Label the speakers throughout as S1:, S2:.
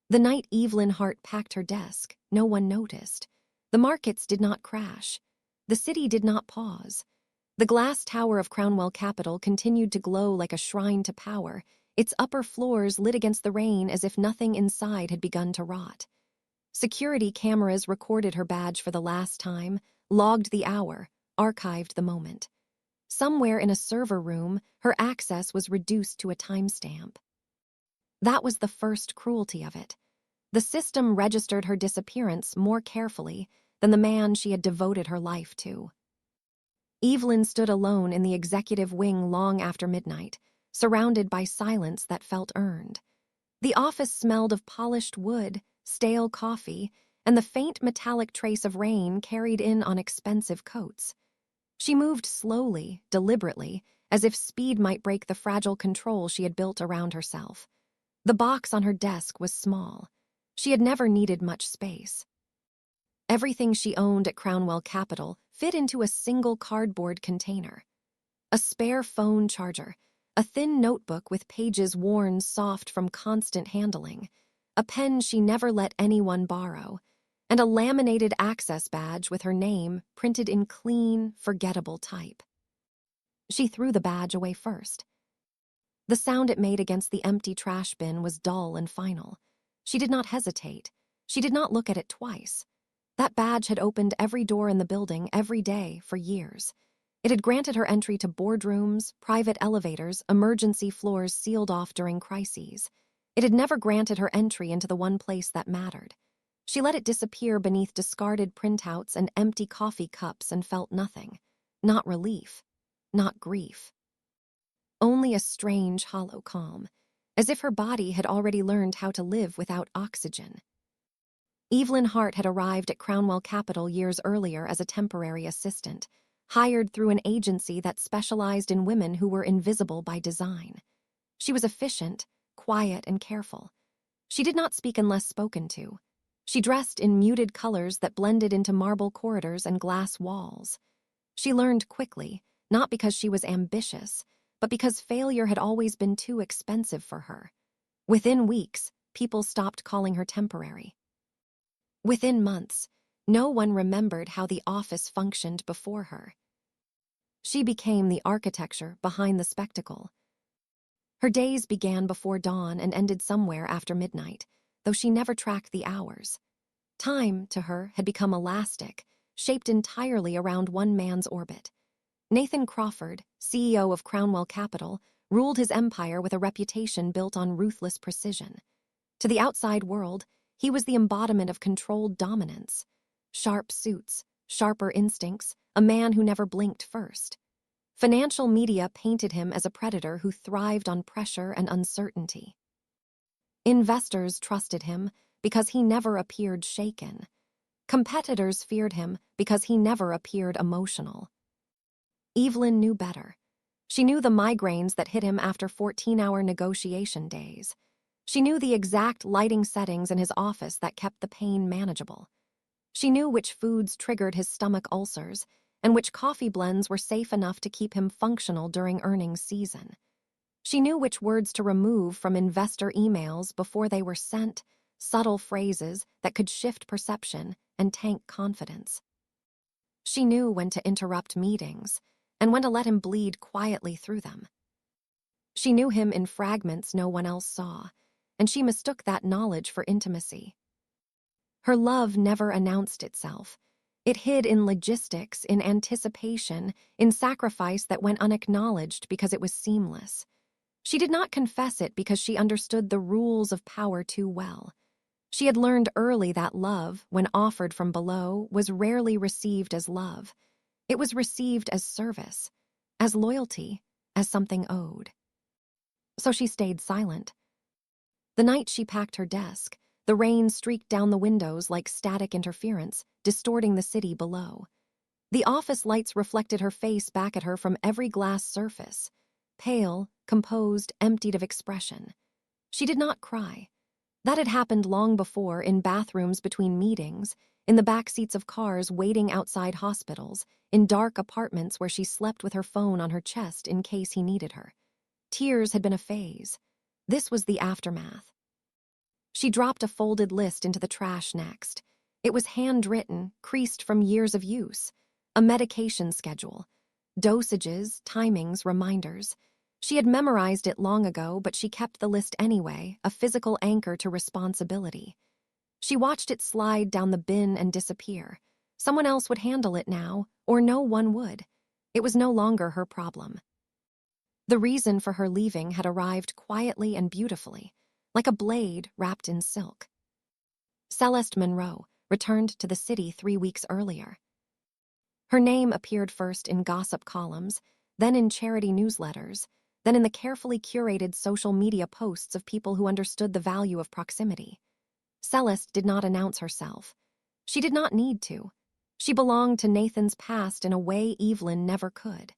S1: The night Evelyn Hart packed her desk, no one noticed. The markets did not crash. The city did not pause. The glass tower of Crownwell Capital continued to glow like a shrine to power, its upper floors lit against the rain as if nothing inside had begun to rot. Security cameras recorded her badge for the last time, logged the hour, archived the moment. Somewhere in a server room, her access was reduced to a timestamp. That was the first cruelty of it. The system registered her disappearance more carefully than the man she had devoted her life to. Evelyn stood alone in the executive wing long after midnight, surrounded by silence that felt earned. The office smelled of polished wood, stale coffee, and the faint metallic trace of rain carried in on expensive coats. She moved slowly, deliberately, as if speed might break the fragile control she had built around herself. The box on her desk was small. She had never needed much space. Everything she owned at Crownwell Capital fit into a single cardboard container. A spare phone charger, a thin notebook with pages worn soft from constant handling, a pen she never let anyone borrow, and a laminated access badge with her name printed in clean, forgettable type. She threw the badge away first. The sound it made against the empty trash bin was dull and final. She did not hesitate. She did not look at it twice. That badge had opened every door in the building every day for years. It had granted her entry to boardrooms, private elevators, emergency floors sealed off during crises. It had never granted her entry into the one place that mattered. She let it disappear beneath discarded printouts and empty coffee cups and felt nothing. Not relief. Not grief. Only a strange, hollow calm, as if her body had already learned how to live without oxygen. Evelyn Hart had arrived at Crownwell Capital years earlier as a temporary assistant, hired through an agency that specialized in women who were invisible by design. She was efficient, quiet, and careful. She did not speak unless spoken to. She dressed in muted colors that blended into marble corridors and glass walls. She learned quickly, not because she was ambitious, but because failure had always been too expensive for her. Within weeks, people stopped calling her temporary. Within months, no one remembered how the office functioned before her. She became the architecture behind the spectacle. Her days began before dawn and ended somewhere after midnight, though she never tracked the hours. Time, to her, had become elastic, shaped entirely around one man's orbit. Nathan Crawford, CEO of Crownwell Capital, ruled his empire with a reputation built on ruthless precision. To the outside world, he was the embodiment of controlled dominance. Sharp suits, sharper instincts, a man who never blinked first. Financial media painted him as a predator who thrived on pressure and uncertainty. Investors trusted him because he never appeared shaken. Competitors feared him because he never appeared emotional. Evelyn knew better. She knew the migraines that hit him after 14-hour negotiation days. She knew the exact lighting settings in his office that kept the pain manageable. She knew which foods triggered his stomach ulcers and which coffee blends were safe enough to keep him functional during earnings season. She knew which words to remove from investor emails before they were sent, subtle phrases that could shift perception and tank confidence. She knew when to interrupt meetings and when to let him bleed quietly through them. She knew him in fragments no one else saw, and she mistook that knowledge for intimacy. Her love never announced itself. It hid in logistics, in anticipation, in sacrifice that went unacknowledged because it was seamless. She did not confess it because she understood the rules of power too well. She had learned early that love, when offered from below, was rarely received as love. It was received as service, as loyalty, as something owed. So she stayed silent. The night she packed her desk, the rain streaked down the windows like static interference, distorting the city below. The office lights reflected her face back at her from every glass surface. Pale, composed, emptied of expression. She did not cry. That had happened long before in bathrooms between meetings, in the back seats of cars waiting outside hospitals, in dark apartments where she slept with her phone on her chest in case he needed her. Tears had been a phase. This was the aftermath. She dropped a folded list into the trash next. It was handwritten, creased from years of use. A medication schedule. Dosages, timings, reminders. She had memorized it long ago, but she kept the list anyway, a physical anchor to responsibility. She watched it slide down the bin and disappear. Someone else would handle it now, or no one would. It was no longer her problem. The reason for her leaving had arrived quietly and beautifully, like a blade wrapped in silk. Celeste Monroe returned to the city 3 weeks earlier. Her name appeared first in gossip columns, then in charity newsletters, then in the carefully curated social media posts of people who understood the value of proximity. Celeste did not announce herself. She did not need to. She belonged to Nathan's past in a way Evelyn never could.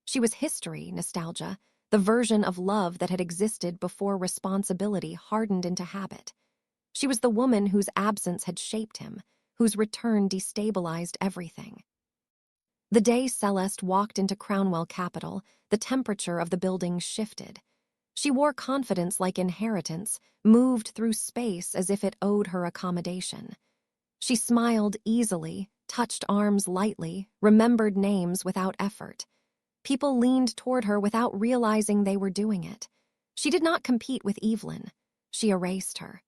S1: She was history, nostalgia, the version of love that had existed before responsibility hardened into habit. She was the woman whose absence had shaped him, whose return destabilized everything. The day Celeste walked into Crownwell Capital, the temperature of the building shifted. She wore confidence like inheritance, moved through space as if it owed her accommodation. She smiled easily, touched arms lightly, remembered names without effort. People leaned toward her without realizing they were doing it. She did not compete with Evelyn. She erased her.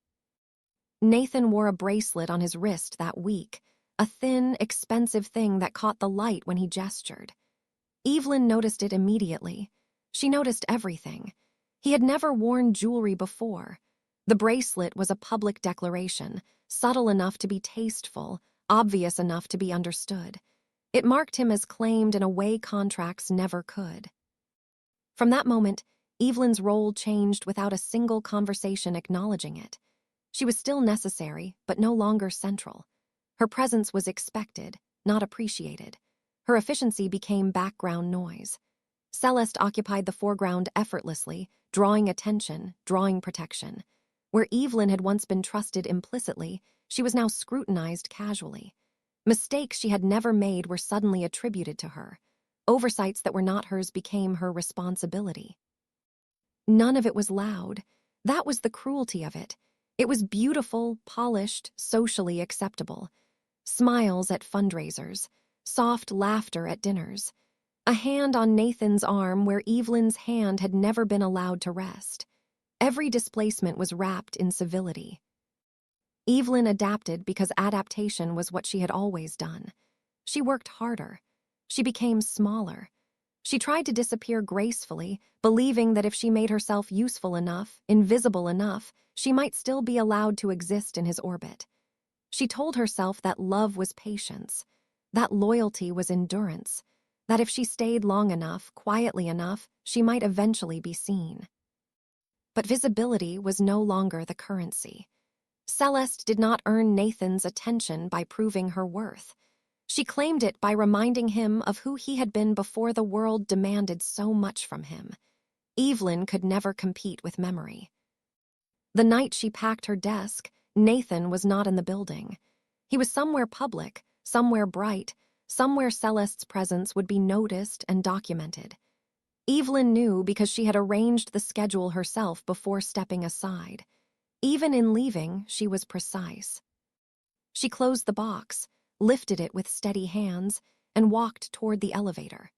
S1: Nathan wore a bracelet on his wrist that week, a thin, expensive thing that caught the light when he gestured. Evelyn noticed it immediately. She noticed everything. He had never worn jewelry before. The bracelet was a public declaration, subtle enough to be tasteful, obvious enough to be understood. It marked him as claimed in a way contracts never could. From that moment, Evelyn's role changed without a single conversation acknowledging it. She was still necessary, but no longer central. Her presence was expected, not appreciated. Her efficiency became background noise. Celeste occupied the foreground effortlessly, drawing attention, drawing protection. Where Evelyn had once been trusted implicitly, she was now scrutinized casually. Mistakes she had never made were suddenly attributed to her. Oversights that were not hers became her responsibility. None of it was loud. That was the cruelty of it. It was beautiful, polished, socially acceptable. Smiles at fundraisers, soft laughter at dinners. A hand on Nathan's arm where Evelyn's hand had never been allowed to rest. Every displacement was wrapped in civility. Evelyn adapted because adaptation was what she had always done. She worked harder. She became smaller. She tried to disappear gracefully, believing that if she made herself useful enough, invisible enough, she might still be allowed to exist in his orbit. She told herself that love was patience, that loyalty was endurance, that if she stayed long enough, quietly enough, she might eventually be seen. But visibility was no longer the currency. Celeste did not earn Nathan's attention by proving her worth. She claimed it by reminding him of who he had been before the world demanded so much from him. Evelyn could never compete with memory. The night she packed her desk, Nathan was not in the building. He was somewhere public, somewhere bright, somewhere Celeste's presence would be noticed and documented. Evelyn knew because she had arranged the schedule herself before stepping aside. Even in leaving, she was precise. She closed the box, lifted it with steady hands, and walked toward the elevator.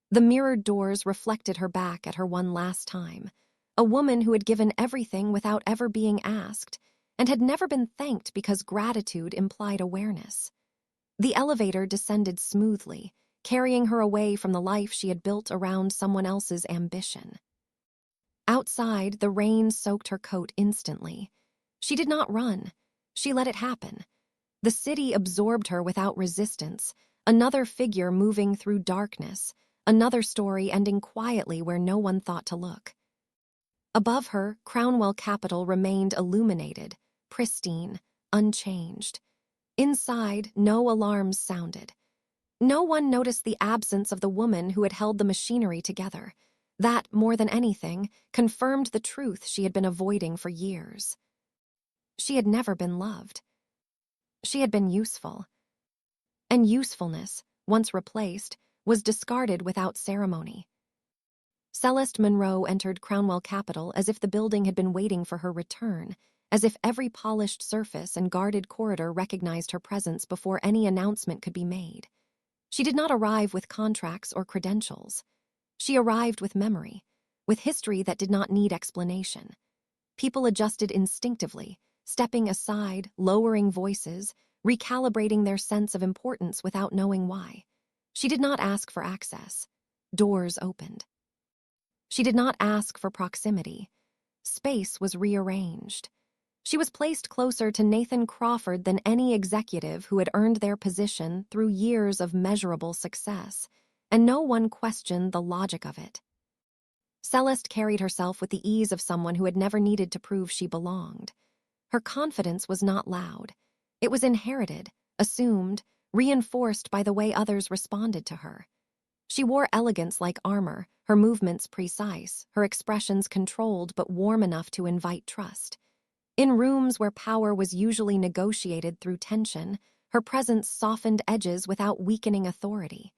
S1: The mirrored doors reflected her back at her one last time, a woman who had given everything without ever being asked, and had never been thanked because gratitude implied awareness. The elevator descended smoothly, carrying her away from the life she had built around someone else's ambition. Outside, the rain soaked her coat instantly. She did not run. She let it happen. The city absorbed her without resistance, another figure moving through darkness, another story ending quietly where no one thought to look. Above her, Crownwell Capital remained illuminated, pristine, unchanged. Inside, no alarms sounded. No one noticed the absence of the woman who had held the machinery together. That, more than anything, confirmed the truth she had been avoiding for years. She had never been loved. She had been useful. And usefulness, once replaced, was discarded without ceremony. Celeste Monroe entered Crownwell Capital as if the building had been waiting for her return, as if every polished surface and guarded corridor recognized her presence before any announcement could be made. She did not arrive with contracts or credentials. She arrived with memory, with history that did not need explanation. People adjusted instinctively, stepping aside, lowering voices, recalibrating their sense of importance without knowing why. She did not ask for access. Doors opened. She did not ask for proximity. Space was rearranged. She was placed closer to Nathan Crawford than any executive who had earned their position through years of measurable success, and no one questioned the logic of it. Celeste carried herself with the ease of someone who had never needed to prove she belonged. Her confidence was not loud. It was inherited, assumed, reinforced by the way others responded to her. She wore elegance like armor, her movements precise, her expressions controlled but warm enough to invite trust. In rooms where power was usually negotiated through tension, her presence softened edges without weakening authority.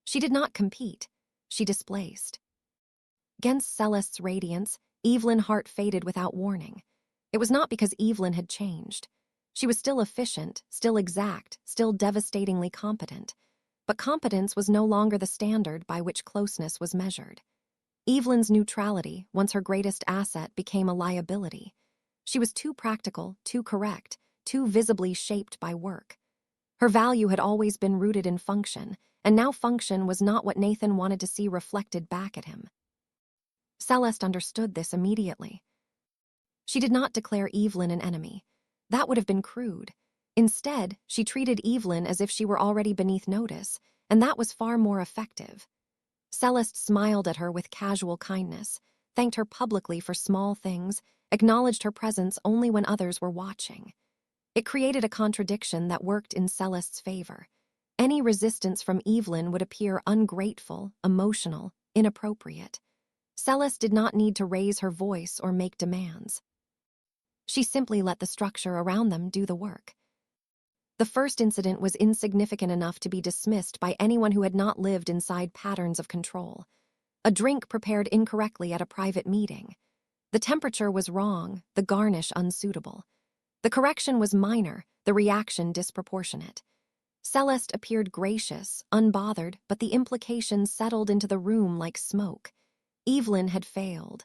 S1: She did not compete. She displaced. Against Celeste's radiance, Evelyn's heart faded without warning. It was not because Evelyn had changed. She was still efficient, still exact, still devastatingly competent. But competence was no longer the standard by which closeness was measured. Evelyn's neutrality, once her greatest asset, became a liability. She was too practical, too correct, too visibly shaped by work. Her value had always been rooted in function, and now function was not what Nathan wanted to see reflected back at him. Celeste understood this immediately. She did not declare Evelyn an enemy. That would have been crude. Instead, she treated Evelyn as if she were already beneath notice, and that was far more effective. Celeste smiled at her with casual kindness, thanked her publicly for small things, acknowledged her presence only when others were watching. It created a contradiction that worked in Celeste's favor. Any resistance from Evelyn would appear ungrateful, emotional, inappropriate. Celeste did not need to raise her voice or make demands. She simply let the structure around them do the work. The first incident was insignificant enough to be dismissed by anyone who had not lived inside patterns of control. A drink prepared incorrectly at a private meeting. The temperature was wrong, the garnish unsuitable. The correction was minor, the reaction disproportionate. Celeste appeared gracious, unbothered, but the implications settled into the room like smoke. Evelyn had failed.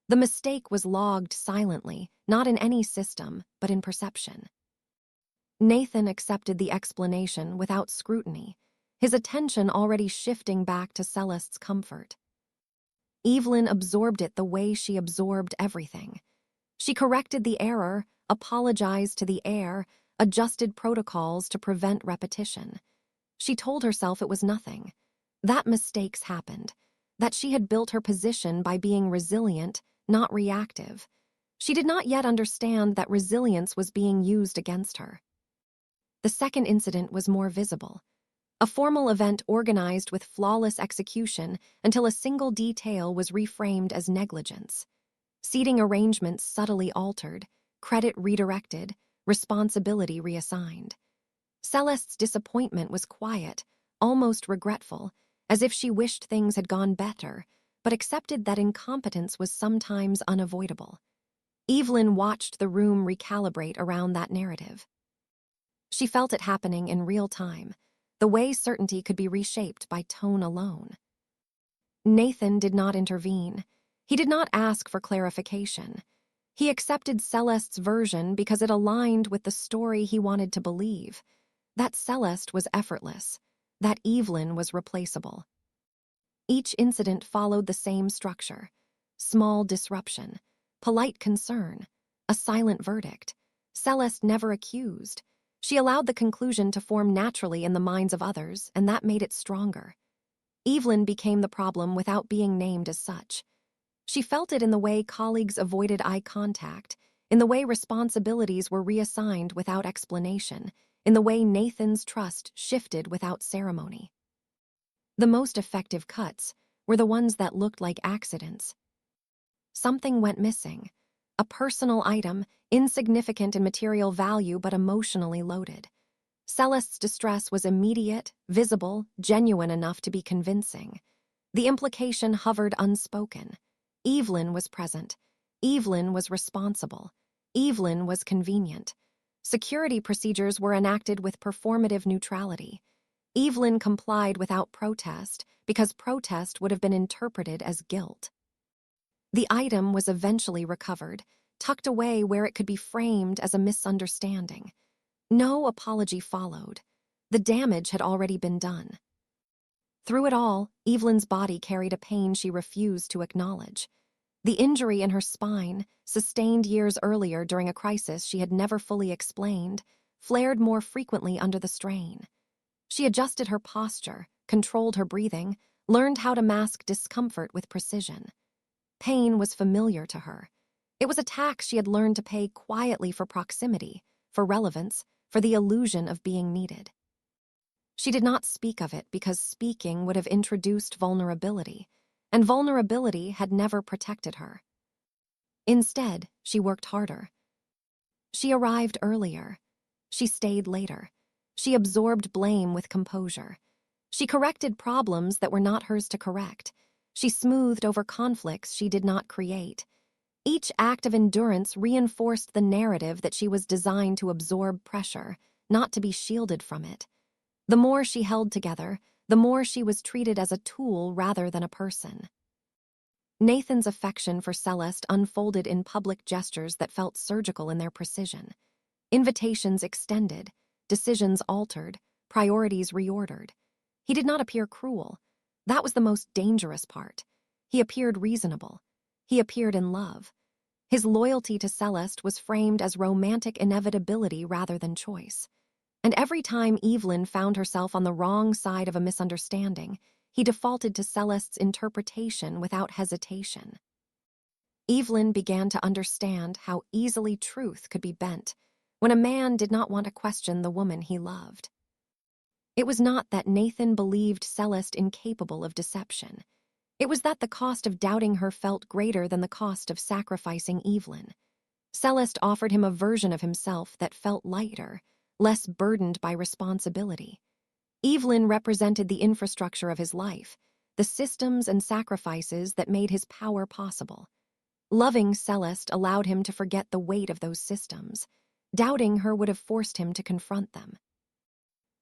S1: The mistake was logged silently, not in any system, but in perception. Nathan accepted the explanation without scrutiny, his attention already shifting back to Celeste's comfort. Evelyn absorbed it the way she absorbed everything. She corrected the error, apologized to the heir, adjusted protocols to prevent repetition. She told herself it was nothing, that mistakes happened, that she had built her position by being resilient, not reactive. She did not yet understand that resilience was being used against her. The second incident was more visible. A formal event organized with flawless execution until a single detail was reframed as negligence. Seating arrangements subtly altered, credit redirected, responsibility reassigned. Celeste's disappointment was quiet, almost regretful, as if she wished things had gone better, but accepted that incompetence was sometimes unavoidable. Evelyn watched the room recalibrate around that narrative. She felt it happening in real time, the way certainty could be reshaped by tone alone. Nathan did not intervene. He did not ask for clarification. He accepted Celeste's version because it aligned with the story he wanted to believe, that Celeste was effortless, that Evelyn was replaceable. Each incident followed the same structure: small disruption, polite concern, a silent verdict. Celeste never accused. She allowed the conclusion to form naturally in the minds of others, and that made it stronger. Evelyn became the problem without being named as such. She felt it in the way colleagues avoided eye contact, in the way responsibilities were reassigned without explanation, in the way Nathan's trust shifted without ceremony. The most effective cuts were the ones that looked like accidents. Something went missing. A personal item, insignificant in material value but emotionally loaded. Celeste's distress was immediate, visible, genuine enough to be convincing. The implication hovered unspoken. Evelyn was present. Evelyn was responsible. Evelyn was convenient. Security procedures were enacted with performative neutrality. Evelyn complied without protest because protest would have been interpreted as guilt. The item was eventually recovered, tucked away where it could be framed as a misunderstanding. No apology followed. The damage had already been done. Through it all, Evelyn's body carried a pain she refused to acknowledge. The injury in her spine, sustained years earlier during a crisis she had never fully explained, flared more frequently under the strain. She adjusted her posture, controlled her breathing, learned how to mask discomfort with precision. Pain was familiar to her. It was a tax she had learned to pay quietly for proximity, for relevance, for the illusion of being needed. She did not speak of it because speaking would have introduced vulnerability, and vulnerability had never protected her. Instead, she worked harder. She arrived earlier. She stayed later. She absorbed blame with composure. She corrected problems that were not hers to correct. She smoothed over conflicts she did not create. Each act of endurance reinforced the narrative that she was designed to absorb pressure, not to be shielded from it. The more she held together, the more she was treated as a tool rather than a person. Nathan's affection for Celeste unfolded in public gestures that felt surgical in their precision. Invitations extended, decisions altered, priorities reordered. He did not appear cruel. That was the most dangerous part. He appeared reasonable. He appeared in love. His loyalty to Celeste was framed as romantic inevitability rather than choice. And every time Evelyn found herself on the wrong side of a misunderstanding, he defaulted to Celeste's interpretation without hesitation. Evelyn began to understand how easily truth could be bent when a man did not want to question the woman he loved. It was not that Nathan believed Celeste incapable of deception. It was that the cost of doubting her felt greater than the cost of sacrificing Evelyn. Celeste offered him a version of himself that felt lighter, less burdened by responsibility. Evelyn represented the infrastructure of his life, the systems and sacrifices that made his power possible. Loving Celeste allowed him to forget the weight of those systems. Doubting her would have forced him to confront them.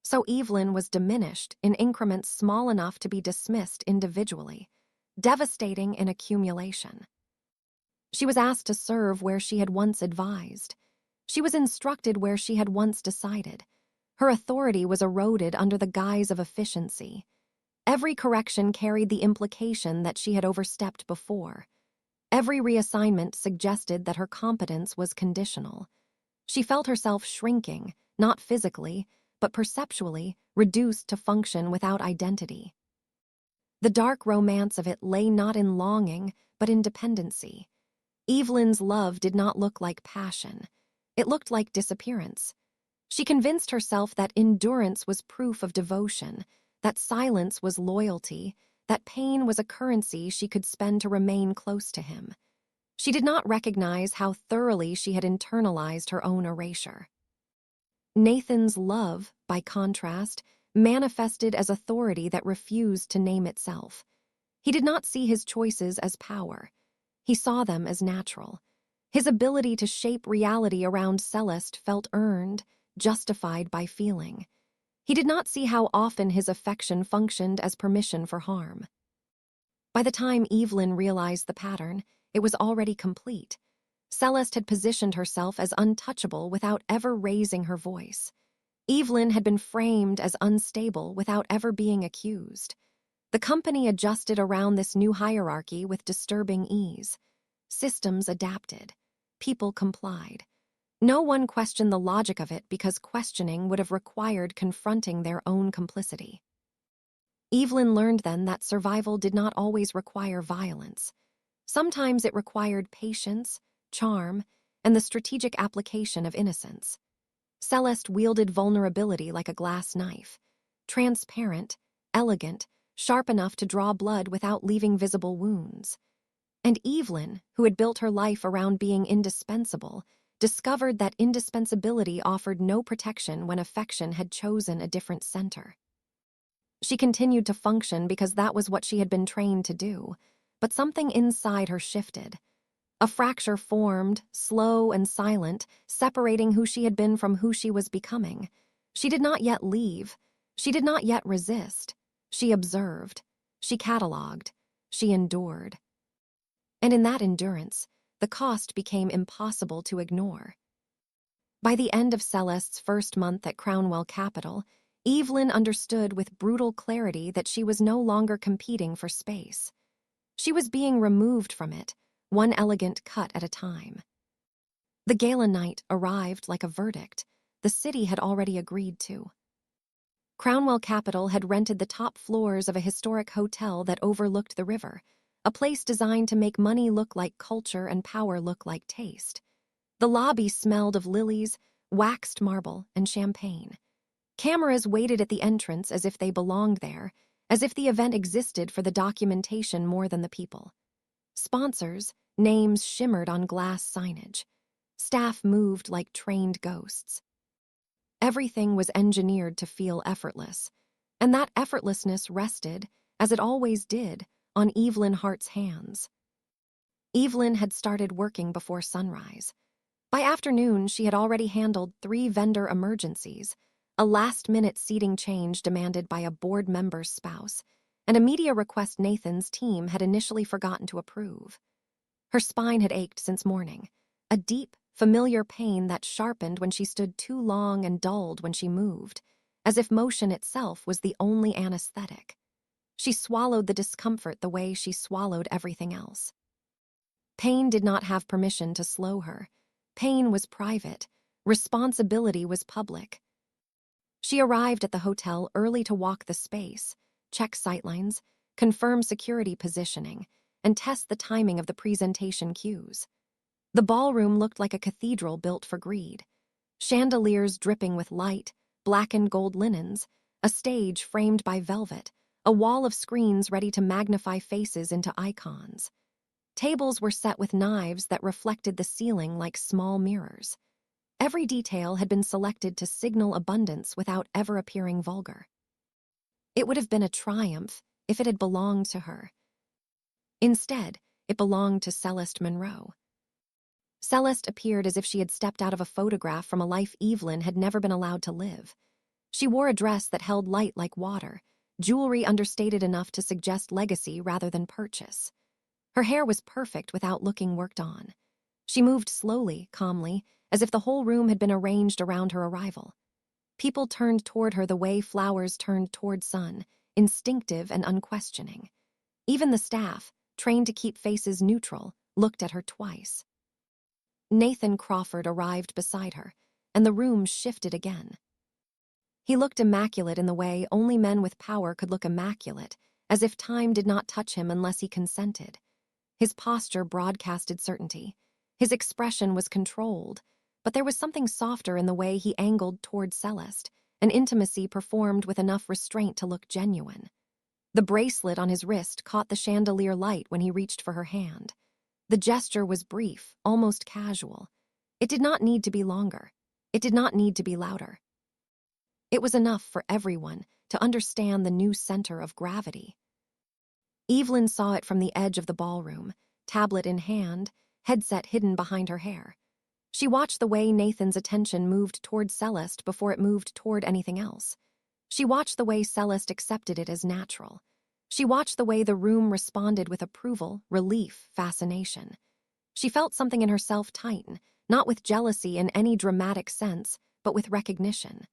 S1: So Evelyn was diminished in increments small enough to be dismissed individually, devastating in accumulation. She was asked to serve where she had once advised. She was instructed where she had once decided. Her authority was eroded under the guise of efficiency. Every correction carried the implication that she had overstepped before. Every reassignment suggested that her competence was conditional. She felt herself shrinking, not physically, but perceptually, reduced to function without identity. The dark romance of it lay not in longing, but in dependency. Evelyn's love did not look like passion. It looked like disappearance. She convinced herself that endurance was proof of devotion, that silence was loyalty, that pain was a currency she could spend to remain close to him. She did not recognize how thoroughly she had internalized her own erasure. Nathan's love, by contrast, manifested as authority that refused to name itself. He did not see his choices as power. He saw them as natural. His ability to shape reality around Celeste felt earned, justified by feeling. He did not see how often his affection functioned as permission for harm. By the time Evelyn realized the pattern, it was already complete. Celeste had positioned herself as untouchable without ever raising her voice. Evelyn had been framed as unstable without ever being accused. The company adjusted around this new hierarchy with disturbing ease. Systems adapted. People complied. No one questioned the logic of it because questioning would have required confronting their own complicity. Evelyn learned then that survival did not always require violence. Sometimes it required patience, charm, and the strategic application of innocence. Celeste wielded vulnerability like a glass knife, transparent, elegant, sharp enough to draw blood without leaving visible wounds. And Evelyn, who had built her life around being indispensable, discovered that indispensability offered no protection when affection had chosen a different center. She continued to function because that was what she had been trained to do, but something inside her shifted. A fracture formed, slow and silent, separating who she had been from who she was becoming. She did not yet leave. She did not yet resist. She observed. She catalogued. She endured. And in that endurance, the cost became impossible to ignore. By the end of Celeste's first month at Crownwell Capital, Evelyn understood with brutal clarity that she was no longer competing for space. She was being removed from it, one elegant cut at a time. The gala night arrived like a verdict the city had already agreed to. Crownwell Capital had rented the top floors of a historic hotel that overlooked the river, a place designed to make money look like culture and power look like taste. The lobby smelled of lilies, waxed marble, and champagne. Cameras waited at the entrance as if they belonged there, as if the event existed for the documentation more than the people. Sponsors, names shimmered on glass signage. Staff moved like trained ghosts. Everything was engineered to feel effortless, and that effortlessness rested, as it always did, on Evelyn Hart's hands. Evelyn had started working before sunrise. By afternoon, she had already handled 3 vendor emergencies, a last-minute seating change demanded by a board member's spouse, and a media request Nathan's team had initially forgotten to approve. Her spine had ached since morning, a deep, familiar pain that sharpened when she stood too long and dulled when she moved, as if motion itself was the only anesthetic. She swallowed the discomfort the way she swallowed everything else. Pain did not have permission to slow her. Pain was private. Responsibility was public. She arrived at the hotel early to walk the space, check sightlines, confirm security positioning, and test the timing of the presentation cues. The ballroom looked like a cathedral built for greed. Chandeliers dripping with light, blackened gold linens, a stage framed by velvet, a wall of screens ready to magnify faces into icons. Tables were set with knives that reflected the ceiling like small mirrors. Every detail had been selected to signal abundance without ever appearing vulgar. It would have been a triumph if it had belonged to her. Instead, it belonged to Celeste Monroe. Celeste appeared as if she had stepped out of a photograph from a life Evelyn had never been allowed to live. She wore a dress that held light like water, jewelry understated enough to suggest legacy rather than purchase. Her hair was perfect without looking worked on. She moved slowly, calmly, as if the whole room had been arranged around her arrival. People turned toward her the way flowers turned toward sun, instinctive and unquestioning. Even the staff, trained to keep faces neutral, looked at her twice. Nathan Crawford arrived beside her, and the room shifted again. He looked immaculate in the way only men with power could look immaculate, as if time did not touch him unless he consented. His posture broadcasted certainty. His expression was controlled, but there was something softer in the way he angled toward Celeste, an intimacy performed with enough restraint to look genuine. The bracelet on his wrist caught the chandelier light when he reached for her hand. The gesture was brief, almost casual. It did not need to be longer. It did not need to be louder. It was enough for everyone to understand the new center of gravity. Evelyn saw it from the edge of the ballroom, tablet in hand, headset hidden behind her hair. She watched the way Nathan's attention moved toward Celeste before it moved toward anything else. She watched the way Celeste accepted it as natural. She watched the way the room responded with approval, relief, fascination. She felt something in herself tighten, not with jealousy in any dramatic sense, but with recognition.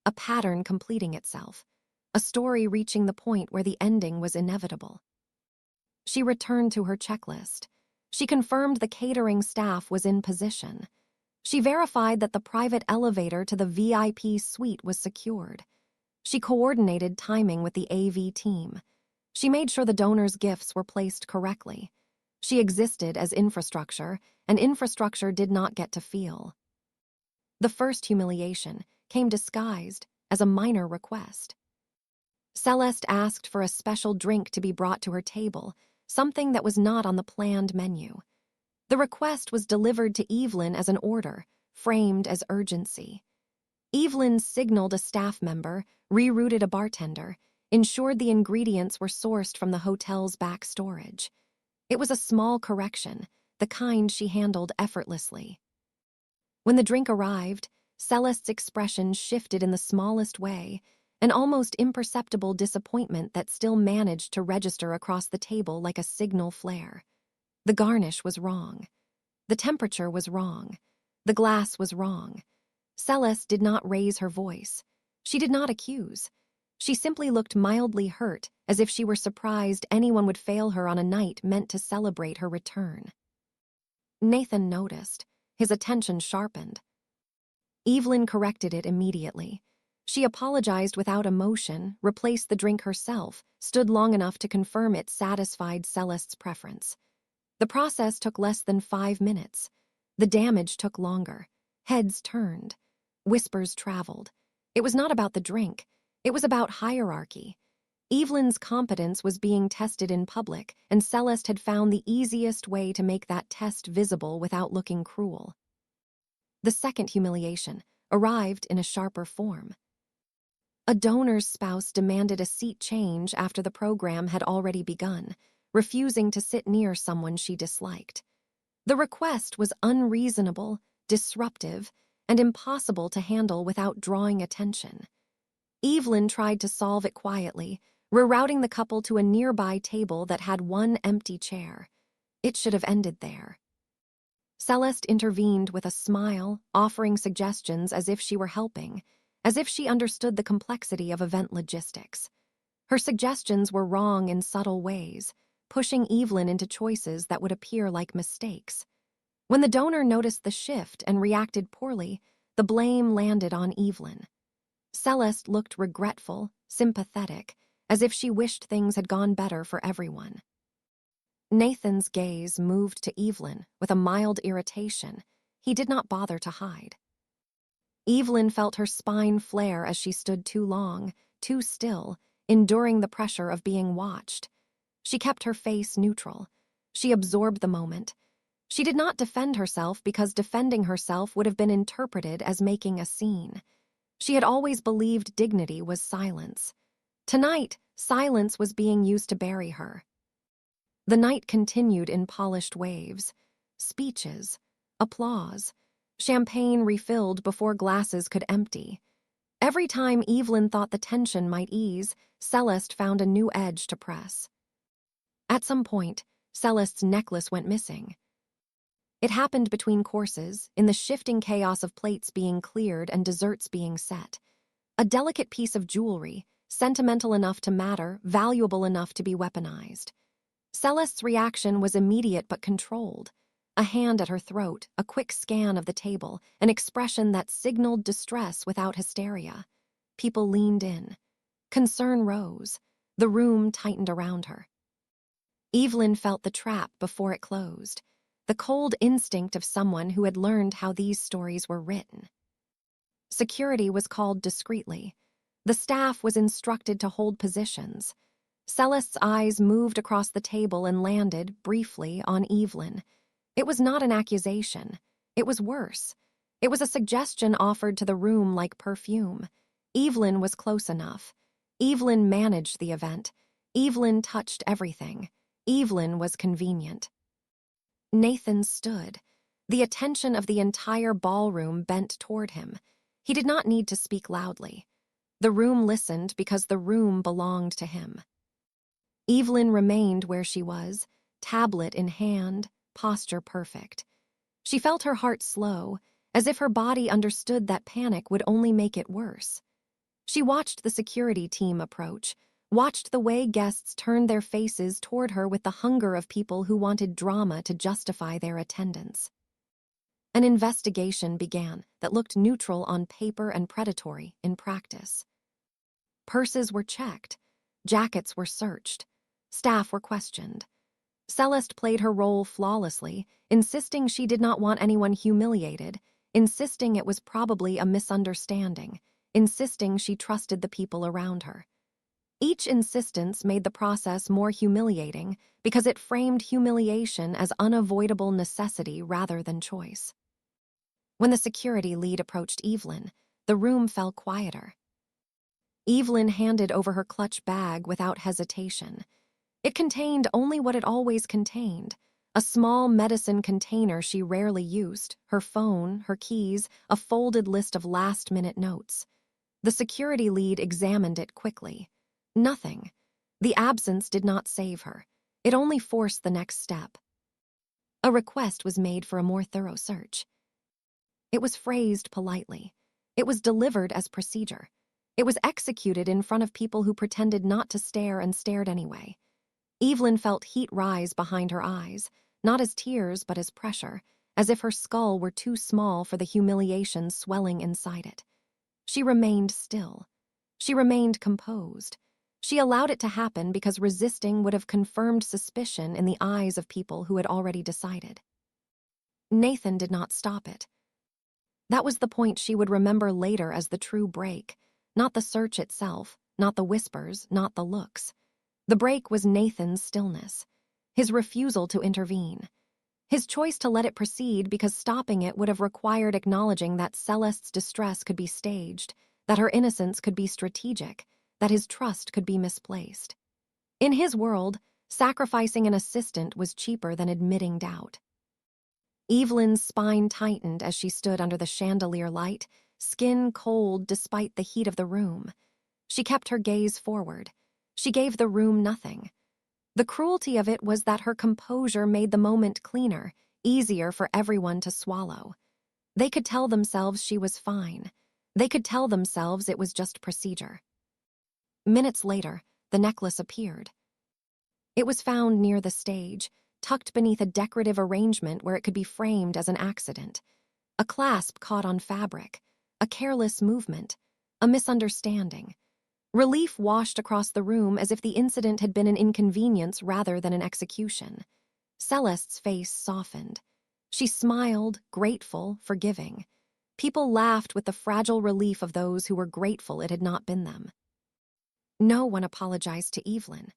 S1: A pattern completing itself. A story reaching the point where the ending was inevitable. She returned to her checklist. She confirmed the catering staff was in position. She verified that the private elevator to the VIP suite was secured. She coordinated timing with the AV team. She made sure the donors' gifts were placed correctly. She existed as infrastructure, and infrastructure did not get to feel. The first humiliation came disguised as a minor request. Celeste asked for a special drink to be brought to her table, something that was not on the planned menu. The request was delivered to Evelyn as an order, framed as urgency. Evelyn signaled a staff member, rerouted a bartender, ensured the ingredients were sourced from the hotel's back storage. It was a small correction, the kind she handled effortlessly. When the drink arrived, Celeste's expression shifted in the smallest way, an almost imperceptible disappointment that still managed to register across the table like a signal flare. The garnish was wrong. The temperature was wrong. The glass was wrong. Celeste did not raise her voice. She did not accuse. She simply looked mildly hurt, as if she were surprised anyone would fail her on a night meant to celebrate her return. Nathan noticed. His attention sharpened. Evelyn corrected it immediately. She apologized without emotion, replaced the drink herself, stood long enough to confirm it satisfied Celeste's preference. The process took less than 5 minutes. The damage took longer. Heads turned. Whispers traveled. It was not about the drink. It was about hierarchy. Evelyn's competence was being tested in public, and Celeste had found the easiest way to make that test visible without looking cruel. The second humiliation arrived in a sharper form. A donor's spouse demanded a seat change after the program had already begun, refusing to sit near someone she disliked. The request was unreasonable, disruptive, and impossible to handle without drawing attention. Evelyn tried to solve it quietly, rerouting the couple to a nearby table that had one empty chair. It should have ended there. Celeste intervened with a smile, offering suggestions as if she were helping, as if she understood the complexity of event logistics. Her suggestions were wrong in subtle ways, pushing Evelyn into choices that would appear like mistakes. When the donor noticed the shift and reacted poorly, the blame landed on Evelyn. Celeste looked regretful, sympathetic, as if she wished things had gone better for everyone. Nathan's gaze moved to Evelyn with a mild irritation he did not bother to hide. Evelyn felt her spine flare as she stood too long, too still, enduring the pressure of being watched. She kept her face neutral. She absorbed the moment. She did not defend herself because defending herself would have been interpreted as making a scene. She had always believed dignity was silence. Tonight, silence was being used to bury her. The night continued in polished waves. Speeches, applause, champagne refilled before glasses could empty. Every time Evelyn thought the tension might ease, Celeste found a new edge to press. At some point, Celeste's necklace went missing. It happened between courses, in the shifting chaos of plates being cleared and desserts being set. A delicate piece of jewelry, sentimental enough to matter, valuable enough to be weaponized. Celeste's reaction was immediate but controlled. A hand at her throat, a quick scan of the table, an expression that signaled distress without hysteria. People leaned in. Concern rose. The room tightened around her. Evelyn felt the trap before it closed, the cold instinct of someone who had learned how these stories were written. Security was called discreetly. The staff was instructed to hold positions. Celeste's eyes moved across the table and landed, briefly, on Evelyn. It was not an accusation. It was worse. It was a suggestion offered to the room like perfume. Evelyn was close enough. Evelyn managed the event. Evelyn touched everything. Evelyn was convenient. Nathan stood. The attention of the entire ballroom bent toward him. He did not need to speak loudly. The room listened because the room belonged to him. Evelyn remained where she was, tablet in hand, posture perfect. She felt her heart slow, as if her body understood that panic would only make it worse. She watched the security team approach, watched the way guests turned their faces toward her with the hunger of people who wanted drama to justify their attendance. An investigation began that looked neutral on paper and predatory in practice. Purses were checked, jackets were searched, staff were questioned. Celeste played her role flawlessly, insisting she did not want anyone humiliated, insisting it was probably a misunderstanding, insisting she trusted the people around her. Each insistence made the process more humiliating because it framed humiliation as unavoidable necessity rather than choice. When the security lead approached Evelyn, the room fell quieter. Evelyn handed over her clutch bag without hesitation. It contained only what it always contained, A small medicine container she rarely used, her phone, her keys, a folded list of last-minute notes. The security lead examined it quickly. Nothing. The absence did not save her. It only forced the next step. A request was made for a more thorough search. It was phrased politely. It was delivered as procedure. It was executed in front of people who pretended not to stare and stared anyway. Evelyn felt heat rise behind her eyes, not as tears but as pressure, as if her skull were too small for the humiliation swelling inside it. She remained still. She remained composed. She allowed it to happen because resisting would have confirmed suspicion in the eyes of people who had already decided. Nathan did not stop it. That was the point she would remember later as the true break, not the search itself, not the whispers, not the looks. The break was Nathan's stillness, his refusal to intervene, his choice to let it proceed because stopping it would have required acknowledging that Celeste's distress could be staged, that her innocence could be strategic, that his trust could be misplaced. In his world, sacrificing an assistant was cheaper than admitting doubt. Evelyn's spine tightened as she stood under the chandelier light, skin cold despite the heat of the room. She kept her gaze forward. She gave the room nothing. The cruelty of it was that her composure made the moment cleaner, easier for everyone to swallow. They could tell themselves she was fine. They could tell themselves it was just procedure. Minutes later, the necklace appeared. It was found near the stage, tucked beneath a decorative arrangement where it could be framed as an accident. A clasp caught on fabric, a careless movement, a misunderstanding. Relief washed across the room as if the incident had been an inconvenience rather than an execution. Celeste's face softened. She smiled, grateful, forgiving. People laughed with the fragile relief of those who were grateful it had not been them. No one apologized to Evelyn.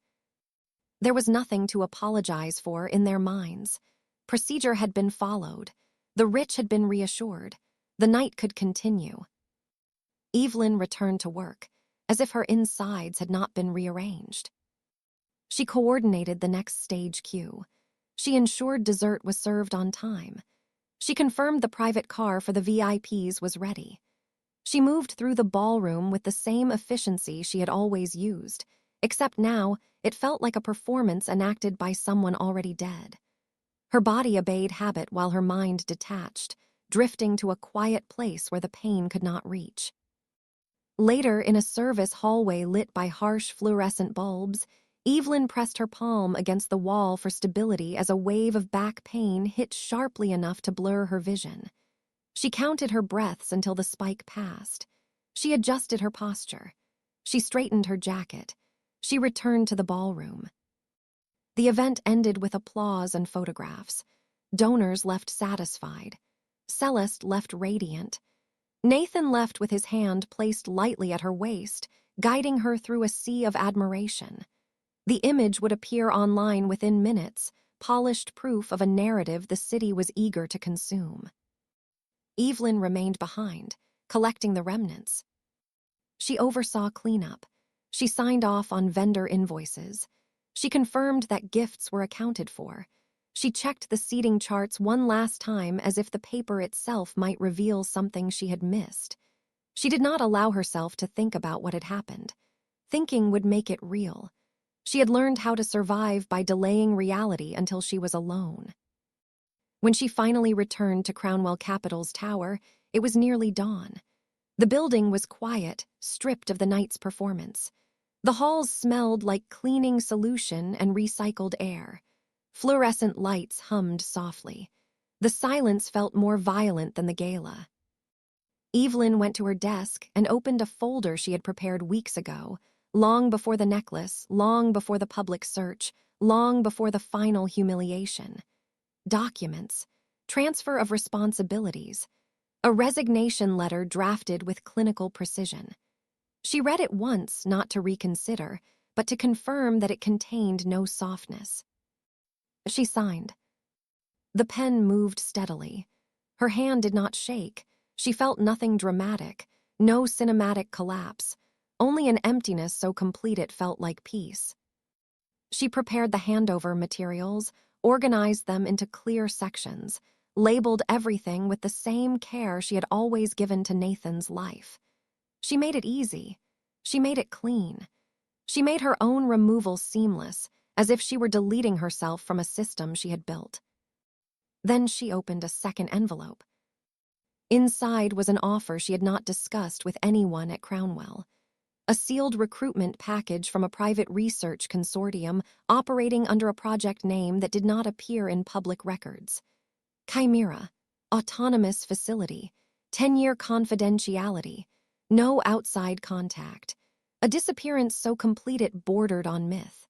S1: There was nothing to apologize for in their minds. Procedure had been followed. The rich had been reassured. The night could continue. Evelyn returned to work, as if her insides had not been rearranged. She coordinated the next stage cue. She ensured dessert was served on time. She confirmed the private car for the VIPs was ready. She moved through the ballroom with the same efficiency she had always used, except now it felt like a performance enacted by someone already dead. Her body obeyed habit while her mind detached, drifting to a quiet place where the pain could not reach. Later, in a service hallway lit by harsh fluorescent bulbs, Evelyn pressed her palm against the wall for stability as a wave of back pain hit sharply enough to blur her vision. She counted her breaths until the spike passed. She adjusted her posture. She straightened her jacket. She returned to the ballroom. The event ended with applause and photographs. Donors left satisfied. Celeste left radiant. Nathan left with his hand placed lightly at her waist, guiding her through a sea of admiration. The image would appear online within minutes, polished proof of a narrative the city was eager to consume. Evelyn remained behind, collecting the remnants. She oversaw cleanup. She signed off on vendor invoices. She confirmed that gifts were accounted for. She checked the seating charts one last time as if the paper itself might reveal something she had missed. She did not allow herself to think about what had happened. Thinking would make it real. She had learned how to survive by delaying reality until she was alone. When she finally returned to Crownwell Capital's tower, it was nearly dawn. The building was quiet, stripped of the night's performance. The halls smelled like cleaning solution and recycled air. Fluorescent lights hummed softly. The silence felt more violent than the gala. Evelyn went to her desk and opened a folder she had prepared weeks ago, long before the necklace, long before the public search, long before the final humiliation. Documents, transfer of responsibilities, a resignation letter drafted with clinical precision. She read it once, not to reconsider, but to confirm that it contained no softness. She signed. The pen moved steadily. Her hand did not shake. She felt nothing dramatic, no cinematic collapse, only an emptiness so complete it felt like peace. She prepared the handover materials, organized them into clear sections, labeled everything with the same care she had always given to Nathan's life. She made it easy. She made it clean. She made her own removal seamless, as if she were deleting herself from a system she had built. Then she opened a second envelope. Inside was an offer she had not discussed with anyone at Crownwell. A sealed recruitment package from a private research consortium operating under a project name that did not appear in public records. Chimera, autonomous facility, 10-year confidentiality, no outside contact, a disappearance so complete it bordered on myth.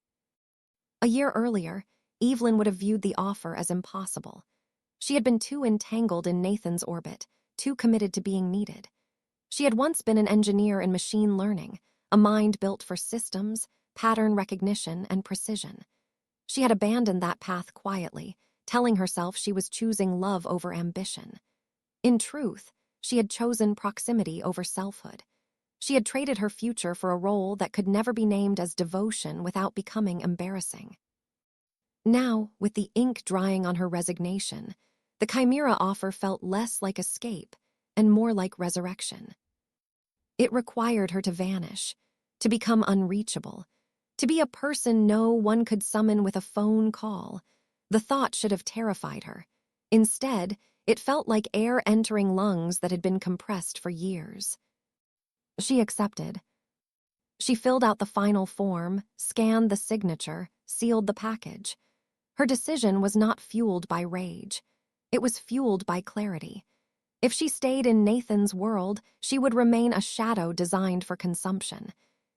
S1: A year earlier, Evelyn would have viewed the offer as impossible. She had been too entangled in Nathan's orbit, too committed to being needed. She had once been an engineer in machine learning, a mind built for systems, pattern recognition, and precision. She had abandoned that path quietly, telling herself she was choosing love over ambition. In truth, she had chosen proximity over selfhood. She had traded her future for a role that could never be named as devotion without becoming embarrassing. Now, with the ink drying on her resignation, the Chimera offer felt less like escape and more like resurrection. It required her to vanish, to become unreachable, to be a person no one could summon with a phone call. The thought should have terrified her. Instead, it felt like air entering lungs that had been compressed for years. She accepted. She filled out the final form, scanned the signature, sealed the package. Her decision was not fueled by rage. It was fueled by clarity. If she stayed in Nathan's world, she would remain a shadow designed for consumption.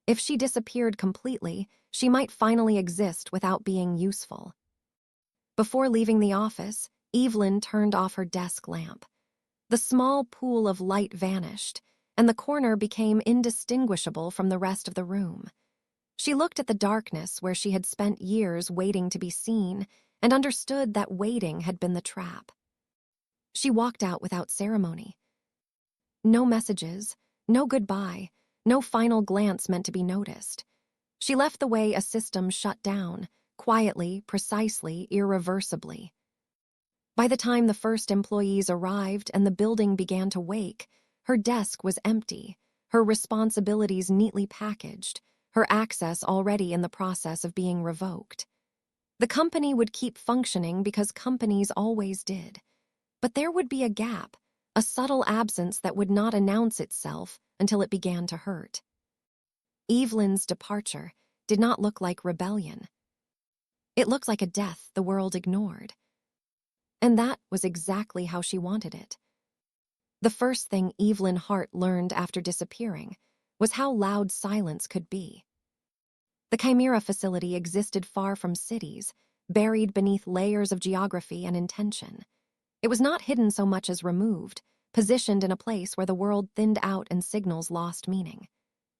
S1: If she disappeared completely, she might finally exist without being useful. Before leaving the office, Evelyn turned off her desk lamp. The small pool of light vanished, and the corner became indistinguishable from the rest of the room. She looked at the darkness where she had spent years waiting to be seen and understood that waiting had been the trap. She walked out without ceremony. No messages, no goodbye, no final glance meant to be noticed. She left the way a system shut down, quietly, precisely, irreversibly. By the time the first employees arrived and the building began to wake, her desk was empty, her responsibilities neatly packaged, her access already in the process of being revoked. The company would keep functioning because companies always did. But there would be a gap, a subtle absence that would not announce itself until it began to hurt. Evelyn's departure did not look like rebellion. It looked like a death the world ignored. And that was exactly how she wanted it. The first thing Evelyn Hart learned after disappearing was how loud silence could be. The Chimera facility existed far from cities, buried beneath layers of geography and intention. It was not hidden so much as removed, positioned in a place where the world thinned out and signals lost meaning.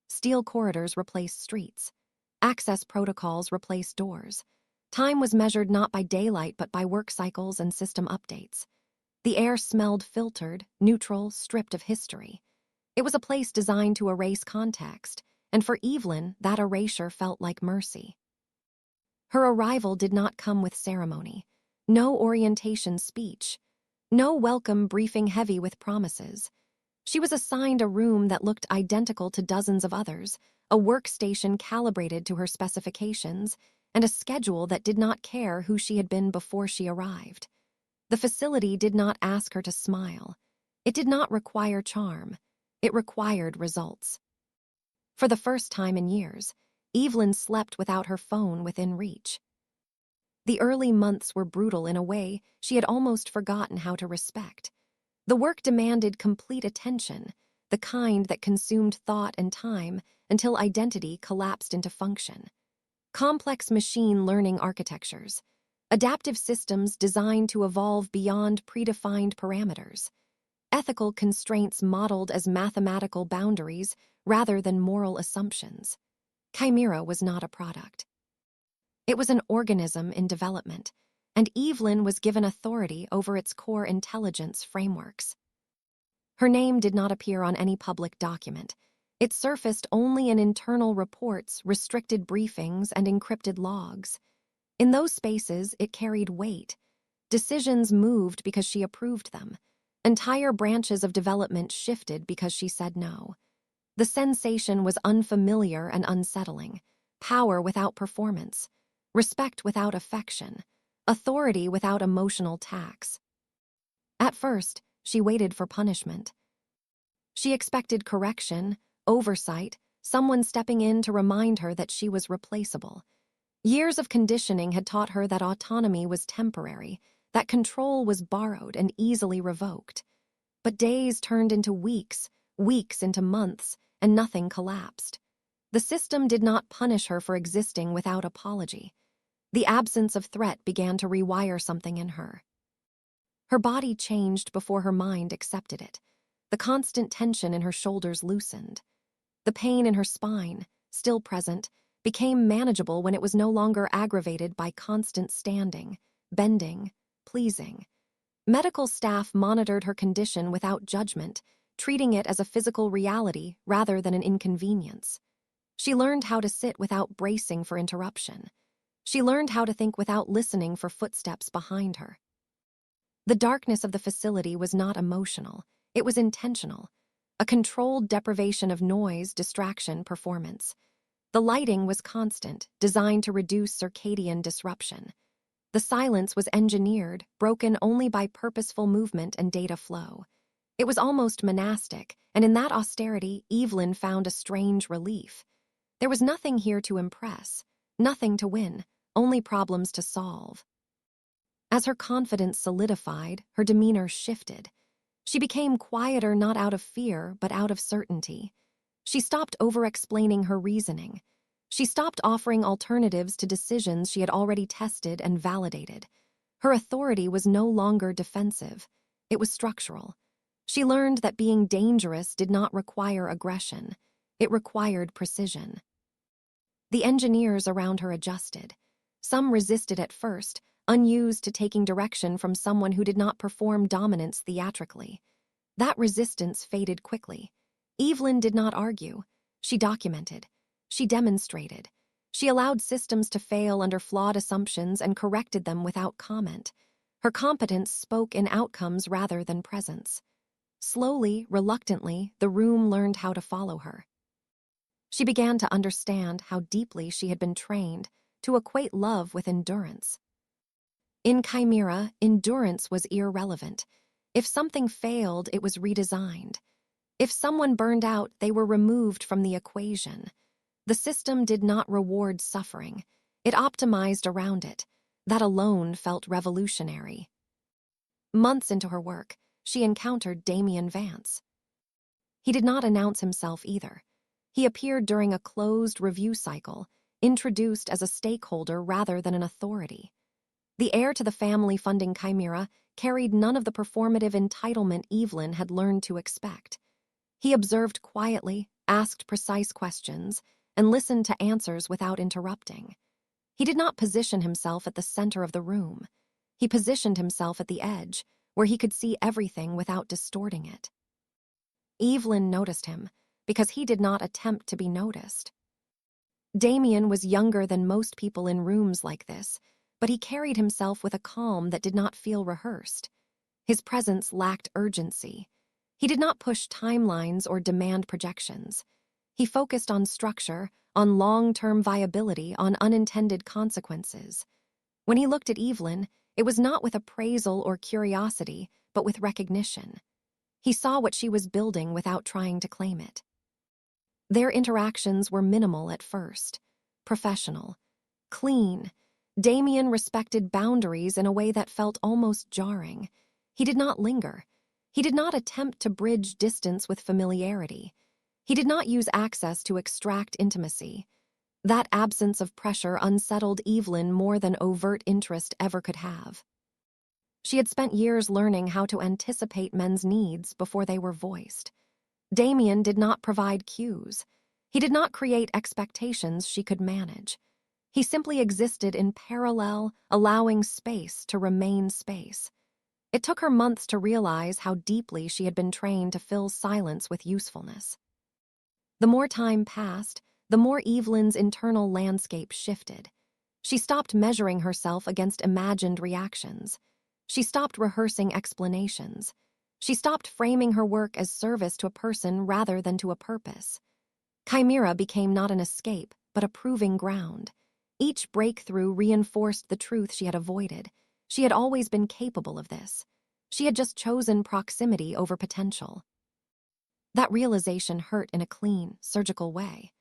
S1: Steel corridors replaced streets. Access protocols replaced doors. Time was measured not by daylight but by work cycles and system updates. The air smelled filtered, neutral, stripped of history. It was a place designed to erase context, and for Evelyn, that erasure felt like mercy. Her arrival did not come with ceremony, no orientation speech, no welcome briefing heavy with promises. She was assigned a room that looked identical to dozens of others, a workstation calibrated to her specifications, and a schedule that did not care who she had been before she arrived. The facility did not ask her to smile. It did not require charm. It required results. For the first time in years, Evelyn slept without her phone within reach. The early months were brutal in a way she had almost forgotten how to respect. The work demanded complete attention, the kind that consumed thought and time until identity collapsed into function. Complex machine learning architectures, adaptive systems designed to evolve beyond predefined parameters, ethical constraints modeled as mathematical boundaries rather than moral assumptions. Chimera was not a product. It was an organism in development, and Evelyn was given authority over its core intelligence frameworks. Her name did not appear on any public document. It surfaced only in internal reports, restricted briefings, and encrypted logs. In those spaces, it carried weight. Decisions moved because she approved them. Entire branches of development shifted because she said no. The sensation was unfamiliar and unsettling. Power without performance. Respect without affection. Authority without emotional tax. At first, she waited for punishment. She expected correction, oversight, someone stepping in to remind her that she was replaceable. Years of conditioning had taught her that autonomy was temporary, that control was borrowed and easily revoked. But days turned into weeks, weeks into months, and nothing collapsed. The system did not punish her for existing without apology. The absence of threat began to rewire something in her. Her body changed before her mind accepted it. The constant tension in her shoulders loosened. The pain in her spine, still present, became manageable when it was no longer aggravated by constant standing, bending, pleasing. Medical staff monitored her condition without judgment, treating it as a physical reality rather than an inconvenience. She learned how to sit without bracing for interruption. She learned how to think without listening for footsteps behind her. The darkness of the facility was not emotional, it was intentional. A controlled deprivation of noise, distraction, performance. The lighting was constant, designed to reduce circadian disruption. The silence was engineered, broken only by purposeful movement and data flow. It was almost monastic, and in that austerity, Evelyn found a strange relief. There was nothing here to impress, nothing to win, only problems to solve. As her confidence solidified, her demeanor shifted. She became quieter not out of fear, but out of certainty. She stopped over-explaining her reasoning. She stopped offering alternatives to decisions she had already tested and validated. Her authority was no longer defensive. It was structural. She learned that being dangerous did not require aggression. It required precision. The engineers around her adjusted. Some resisted at first, unused to taking direction from someone who did not perform dominance theatrically. That resistance faded quickly. Evelyn did not argue. She documented. She demonstrated. She allowed systems to fail under flawed assumptions and corrected them without comment. Her competence spoke in outcomes rather than presence. Slowly, reluctantly, the room learned how to follow her. She began to understand how deeply she had been trained to equate love with endurance. In Chimera, endurance was irrelevant. If something failed, it was redesigned. If someone burned out, they were removed from the equation. The system did not reward suffering. It optimized around it. That alone felt revolutionary. Months into her work, she encountered Damien Vance. He did not announce himself either. He appeared during a closed review cycle, introduced as a stakeholder rather than an authority. The heir to the family funding Chimera carried none of the performative entitlement Evelyn had learned to expect. He observed quietly, asked precise questions, and listened to answers without interrupting. He did not position himself at the center of the room. He positioned himself at the edge, where he could see everything without distorting it. Evelyn noticed him, because he did not attempt to be noticed. Damien was younger than most people in rooms like this, but he carried himself with a calm that did not feel rehearsed. His presence lacked urgency. He did not push timelines or demand projections. He focused on structure, on long-term viability, on unintended consequences. When he looked at Evelyn, it was not with appraisal or curiosity, but with recognition. He saw what she was building without trying to claim it. Their interactions were minimal at first, professional, clean. Damien respected boundaries in a way that felt almost jarring. He did not linger. He did not attempt to bridge distance with familiarity. He did not use access to extract intimacy. That absence of pressure unsettled Evelyn more than overt interest ever could have. She had spent years learning how to anticipate men's needs before they were voiced. Damien did not provide cues. He did not create expectations she could manage. He simply existed in parallel, allowing space to remain space. It took her months to realize how deeply she had been trained to fill silence with usefulness. The more time passed, the more Evelyn's internal landscape shifted. She stopped measuring herself against imagined reactions. She stopped rehearsing explanations. She stopped framing her work as service to a person rather than to a purpose. Chimera became not an escape, but a proving ground. Each breakthrough reinforced the truth she had avoided. She had always been capable of this. She had just chosen proximity over potential. That realization hurt in a clean, surgical way.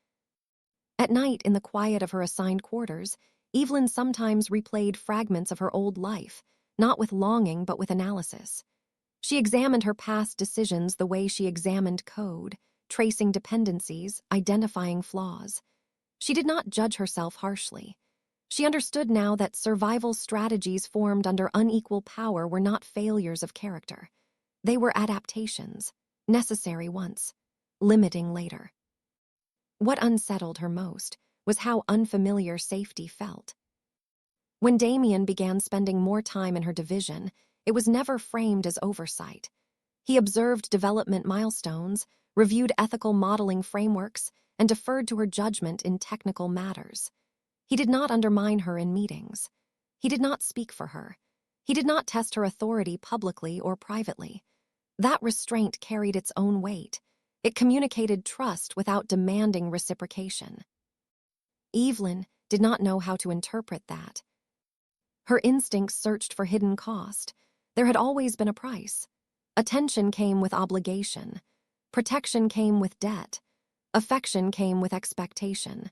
S1: At night, in the quiet of her assigned quarters, Evelyn sometimes replayed fragments of her old life, not with longing but with analysis. She examined her past decisions the way she examined code, tracing dependencies, identifying flaws. She did not judge herself harshly. She understood now that survival strategies formed under unequal power were not failures of character. They were adaptations, necessary once, limiting later. What unsettled her most was how unfamiliar safety felt. When Damien began spending more time in her division, it was never framed as oversight. He observed development milestones, reviewed ethical modeling frameworks, and deferred to her judgment in technical matters. He did not undermine her in meetings. He did not speak for her. He did not test her authority publicly or privately. That restraint carried its own weight. It communicated trust without demanding reciprocation. Evelyn did not know how to interpret that. Her instincts searched for hidden cost. There had always been a price. Attention came with obligation. Protection came with debt. Affection came with expectation.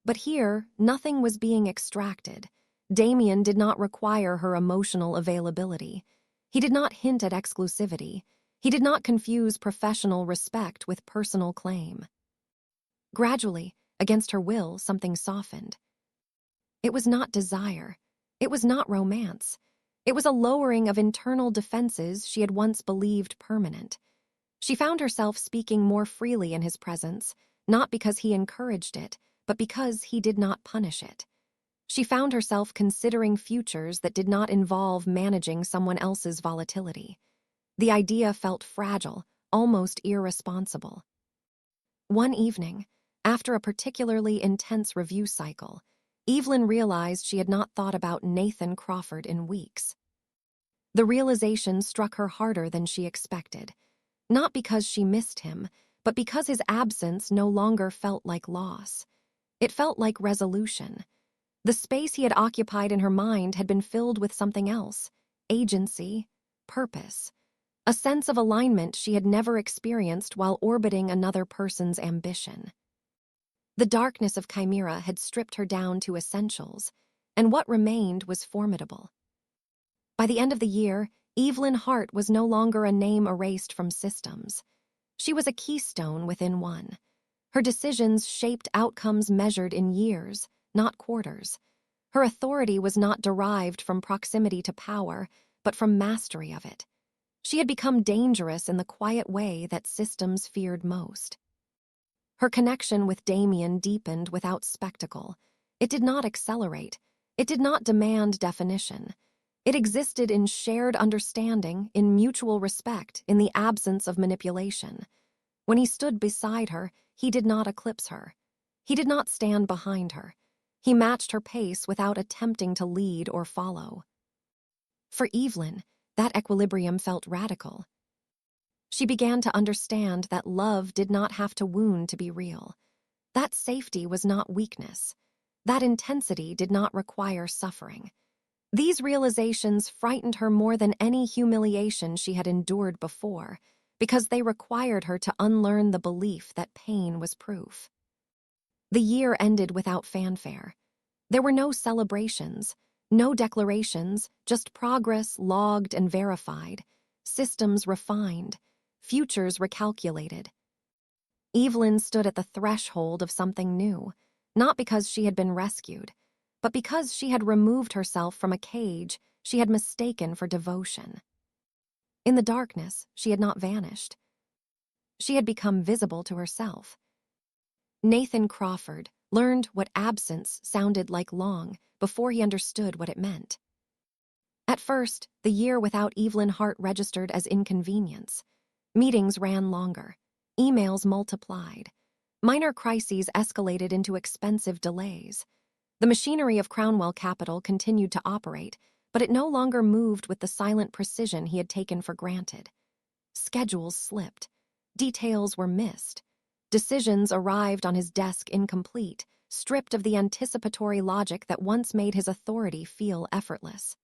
S1: But here, nothing was being extracted. Damien did not require her emotional availability. He did not hint at exclusivity. He did not confuse professional respect with personal claim. Gradually, against her will, something softened. It was not desire. It was not romance. It was a lowering of internal defenses she had once believed permanent. She found herself speaking more freely in his presence, not because he encouraged it, but because he did not punish it. She found herself considering futures that did not involve managing someone else's volatility. The idea felt fragile, almost irresponsible. One evening, after a particularly intense review cycle, Evelyn realized she had not thought about Nathan Crawford in weeks. The realization struck her harder than she expected, not because she missed him, but because his absence no longer felt like loss. It felt like resolution. The space he had occupied in her mind had been filled with something else: agency, purpose. A sense of alignment she had never experienced while orbiting another person's ambition. The darkness of Chimera had stripped her down to essentials, and what remained was formidable. By the end of the year, Evelyn Hart was no longer a name erased from systems. She was a keystone within one. Her decisions shaped outcomes measured in years, not quarters. Her authority was not derived from proximity to power, but from mastery of it. She had become dangerous in the quiet way that systems feared most. Her connection with Damien deepened without spectacle. It did not accelerate. It did not demand definition. It existed in shared understanding, in mutual respect, in the absence of manipulation. When he stood beside her, he did not eclipse her. He did not stand behind her. He matched her pace without attempting to lead or follow. For Evelyn, that equilibrium felt radical. She began to understand that love did not have to wound to be real. That safety was not weakness. That intensity did not require suffering. These realizations frightened her more than any humiliation she had endured before, because they required her to unlearn the belief that pain was proof. The year ended without fanfare. There were no celebrations, no declarations, just progress logged and verified, systems refined, futures recalculated. Evelyn stood at the threshold of something new, not because she had been rescued, but because she had removed herself from a cage she had mistaken for devotion. In the darkness, she had not vanished. She had become visible to herself. Nathan Crawford learned what absence sounded like long before he understood what it meant. At first, the year without Evelyn Hart registered as inconvenience. Meetings ran longer. Emails multiplied. Minor crises escalated into expensive delays. The machinery of Crownwell Capital continued to operate, but it no longer moved with the silent precision he had taken for granted. Schedules slipped. Details were missed. Decisions arrived on his desk incomplete, stripped of the anticipatory logic that once made his authority feel effortless.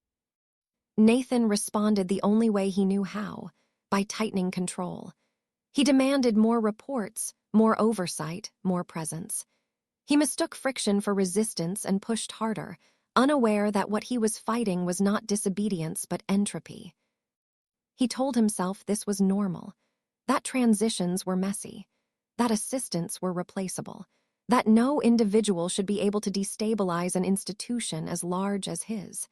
S1: Nathan responded the only way he knew how, by tightening control. He demanded more reports, more oversight, more presence. He mistook friction for resistance and pushed harder, unaware that what he was fighting was not disobedience but entropy. He told himself this was normal, that transitions were messy, that assistants were replaceable, that no individual should be able to destabilize an institution as large as his.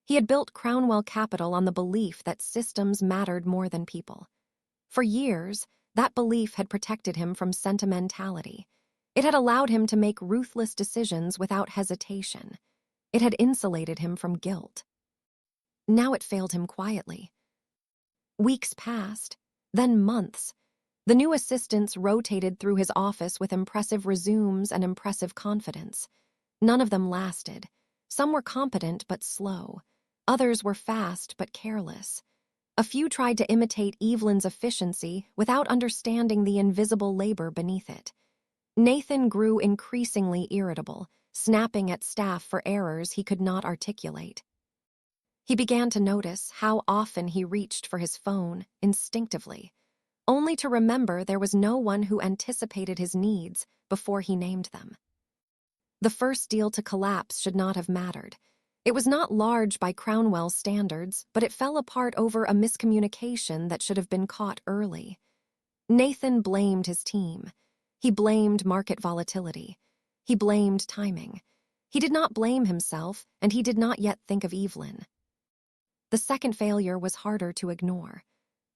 S1: He had built Crownwell Capital on the belief that systems mattered more than people. For years, that belief had protected him from sentimentality. It had allowed him to make ruthless decisions without hesitation. It had insulated him from guilt. Now it failed him quietly. Weeks passed, then months. The new assistants rotated through his office with impressive resumes and impressive confidence. None of them lasted. Some were competent but slow. Others were fast but careless. A few tried to imitate Evelyn's efficiency without understanding the invisible labor beneath it. Nathan grew increasingly irritable, snapping at staff for errors he could not articulate. He began to notice how often he reached for his phone instinctively, only to remember there was no one who anticipated his needs before he named them. The first deal to collapse should not have mattered. It was not large by Crownwell standards, but it fell apart over a miscommunication that should have been caught early. Nathan blamed his team. He blamed market volatility. He blamed timing. He did not blame himself, and he did not yet think of Evelyn. The second failure was harder to ignore.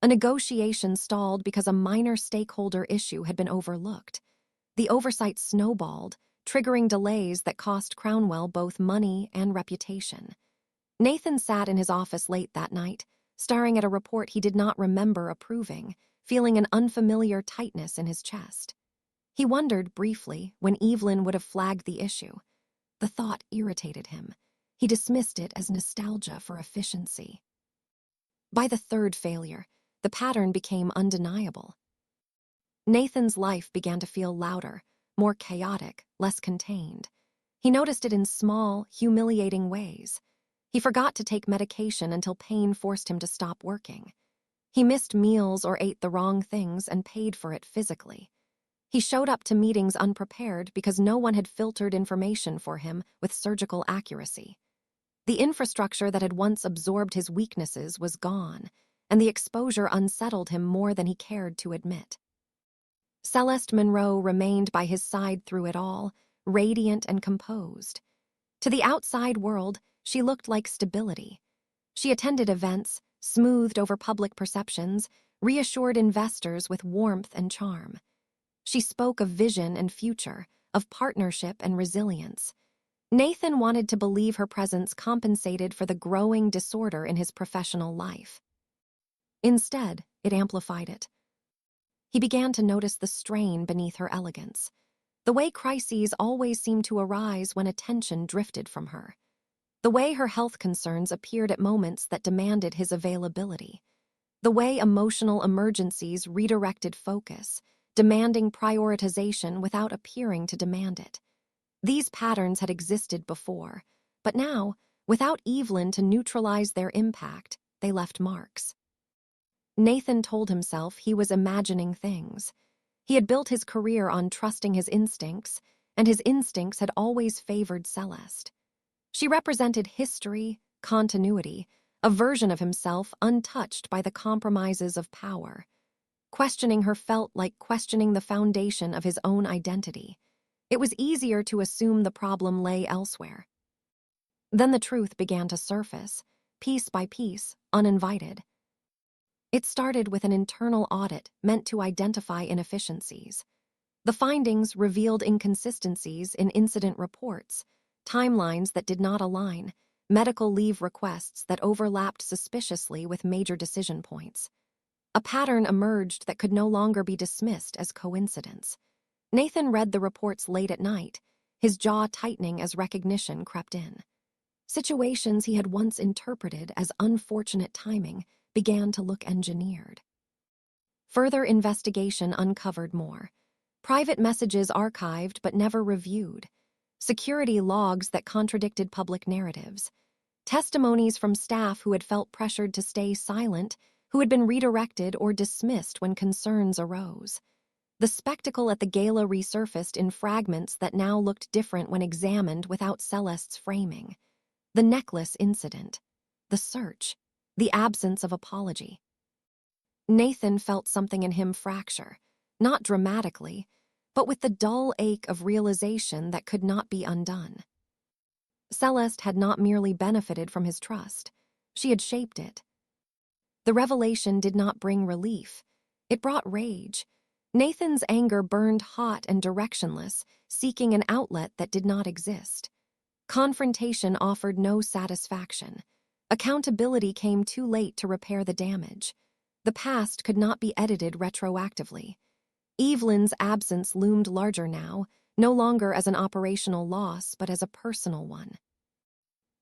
S1: A negotiation stalled because a minor stakeholder issue had been overlooked. The oversight snowballed, triggering delays that cost Crownwell both money and reputation. Nathan sat in his office late that night, staring at a report he did not remember approving, feeling an unfamiliar tightness in his chest. He wondered briefly when Evelyn would have flagged the issue. The thought irritated him. He dismissed it as nostalgia for efficiency. By the third failure, the pattern became undeniable. Nathan's life began to feel louder, more chaotic, less contained. He noticed it in small, humiliating ways. He forgot to take medication until pain forced him to stop working. He missed meals or ate the wrong things and paid for it physically. He showed up to meetings unprepared because no one had filtered information for him with surgical accuracy. The infrastructure that had once absorbed his weaknesses was gone, and the exposure unsettled him more than he cared to admit. Celeste Monroe remained by his side through it all, radiant and composed. To the outside world, she looked like stability. She attended events, smoothed over public perceptions, reassured investors with warmth and charm. She spoke of vision and future, of partnership and resilience. Nathan wanted to believe her presence compensated for the growing disorder in his professional life. Instead, it amplified it. He began to notice the strain beneath her elegance, the way crises always seemed to arise when attention drifted from her, the way her health concerns appeared at moments that demanded his availability, the way emotional emergencies redirected focus, demanding prioritization without appearing to demand it. These patterns had existed before, but now, without Evelyn to neutralize their impact, they left marks. Nathan told himself he was imagining things. He had built his career on trusting his instincts, and his instincts had always favored Celeste. She represented history, continuity, a version of himself untouched by the compromises of power. Questioning her felt like questioning the foundation of his own identity. It was easier to assume the problem lay elsewhere. Then the truth began to surface, piece by piece, uninvited. It started with an internal audit meant to identify inefficiencies. The findings revealed inconsistencies in incident reports, timelines that did not align, medical leave requests that overlapped suspiciously with major decision points. A pattern emerged that could no longer be dismissed as coincidence. Nathan read the reports late at night, his jaw tightening as recognition crept in. Situations he had once interpreted as unfortunate timing began to look engineered. Further investigation uncovered more. Private messages archived but never reviewed. Security logs that contradicted public narratives. Testimonies from staff who had felt pressured to stay silent, who had been redirected or dismissed when concerns arose. The spectacle at the gala resurfaced in fragments that now looked different when examined without Celeste's framing. The necklace incident, the search, the absence of apology. Nathan felt something in him fracture, not dramatically, but with the dull ache of realization that could not be undone. Celeste had not merely benefited from his trust, she had shaped it. The revelation did not bring relief, it brought rage. Nathan's anger burned hot and directionless, seeking an outlet that did not exist. Confrontation offered no satisfaction. Accountability came too late to repair the damage. The past could not be edited retroactively. Evelyn's absence loomed larger now, no longer as an operational loss but as a personal one.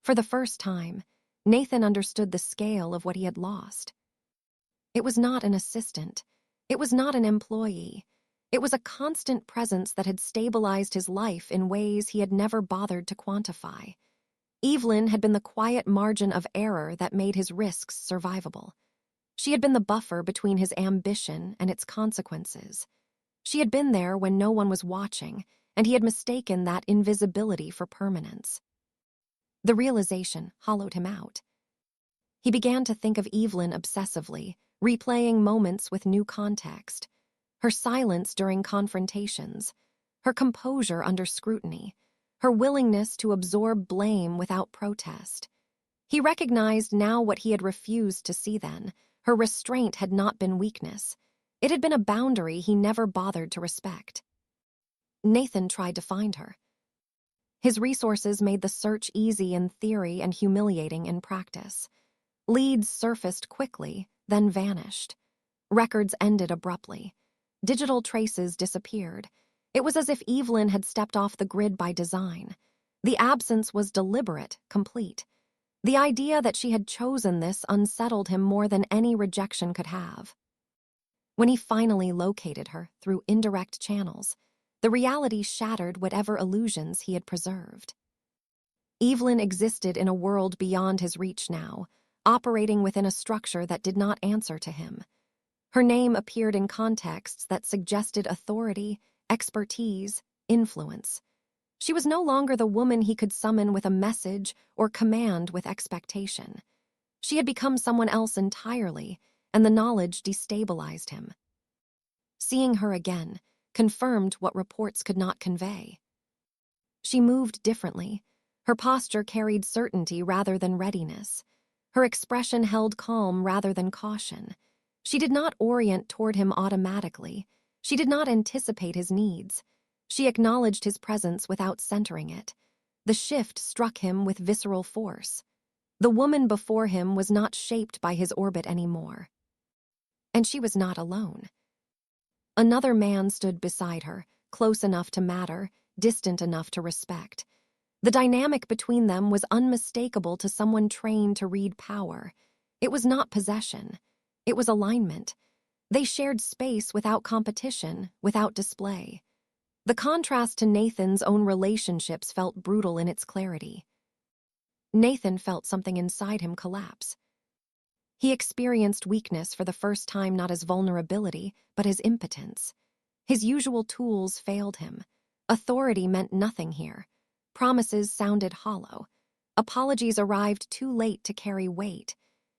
S1: For the first time, Nathan understood the scale of what he had lost. It was not an assistant. It was not an employee. It was a constant presence that had stabilized his life in ways he had never bothered to quantify. Evelyn had been the quiet margin of error that made his risks survivable. She had been the buffer between his ambition and its consequences. She had been there when no one was watching, and he had mistaken that invisibility for permanence. The realization hollowed him out. He began to think of Evelyn obsessively, replaying moments with new context. Her silence during confrontations, her composure under scrutiny, her willingness to absorb blame without protest. He recognized now what he had refused to see then. Her restraint had not been weakness. It had been a boundary he never bothered to respect. Nathan tried to find her. His resources made the search easy in theory and humiliating in practice. Leads surfaced quickly, then vanished. Records ended abruptly. Digital traces disappeared. It was as if Evelyn had stepped off the grid by design. The absence was deliberate, complete. The idea that she had chosen this unsettled him more than any rejection could have. When he finally located her through indirect channels, the reality shattered whatever illusions he had preserved. Evelyn existed in a world beyond his reach now, operating within a structure that did not answer to him. Her name appeared in contexts that suggested authority, expertise, influence. She was no longer the woman he could summon with a message or command with expectation. She had become someone else entirely, and the knowledge destabilized him. Seeing her again confirmed what reports could not convey. She moved differently. Her posture carried certainty rather than readiness. Her expression held calm rather than caution. She did not orient toward him automatically. She did not anticipate his needs. She acknowledged his presence without centering it. The shift struck him with visceral force. The woman before him was not shaped by his orbit anymore. And she was not alone. Another man stood beside her, close enough to matter, distant enough to respect. The dynamic between them was unmistakable to someone trained to read power. It was not possession. It was alignment. They shared space without competition, without display. The contrast to Nathan's own relationships felt brutal in its clarity. Nathan felt something inside him collapse. He experienced weakness for the first time not as vulnerability, but as impotence. His usual tools failed him. Authority meant nothing here. Promises sounded hollow. Apologies arrived too late to carry weight.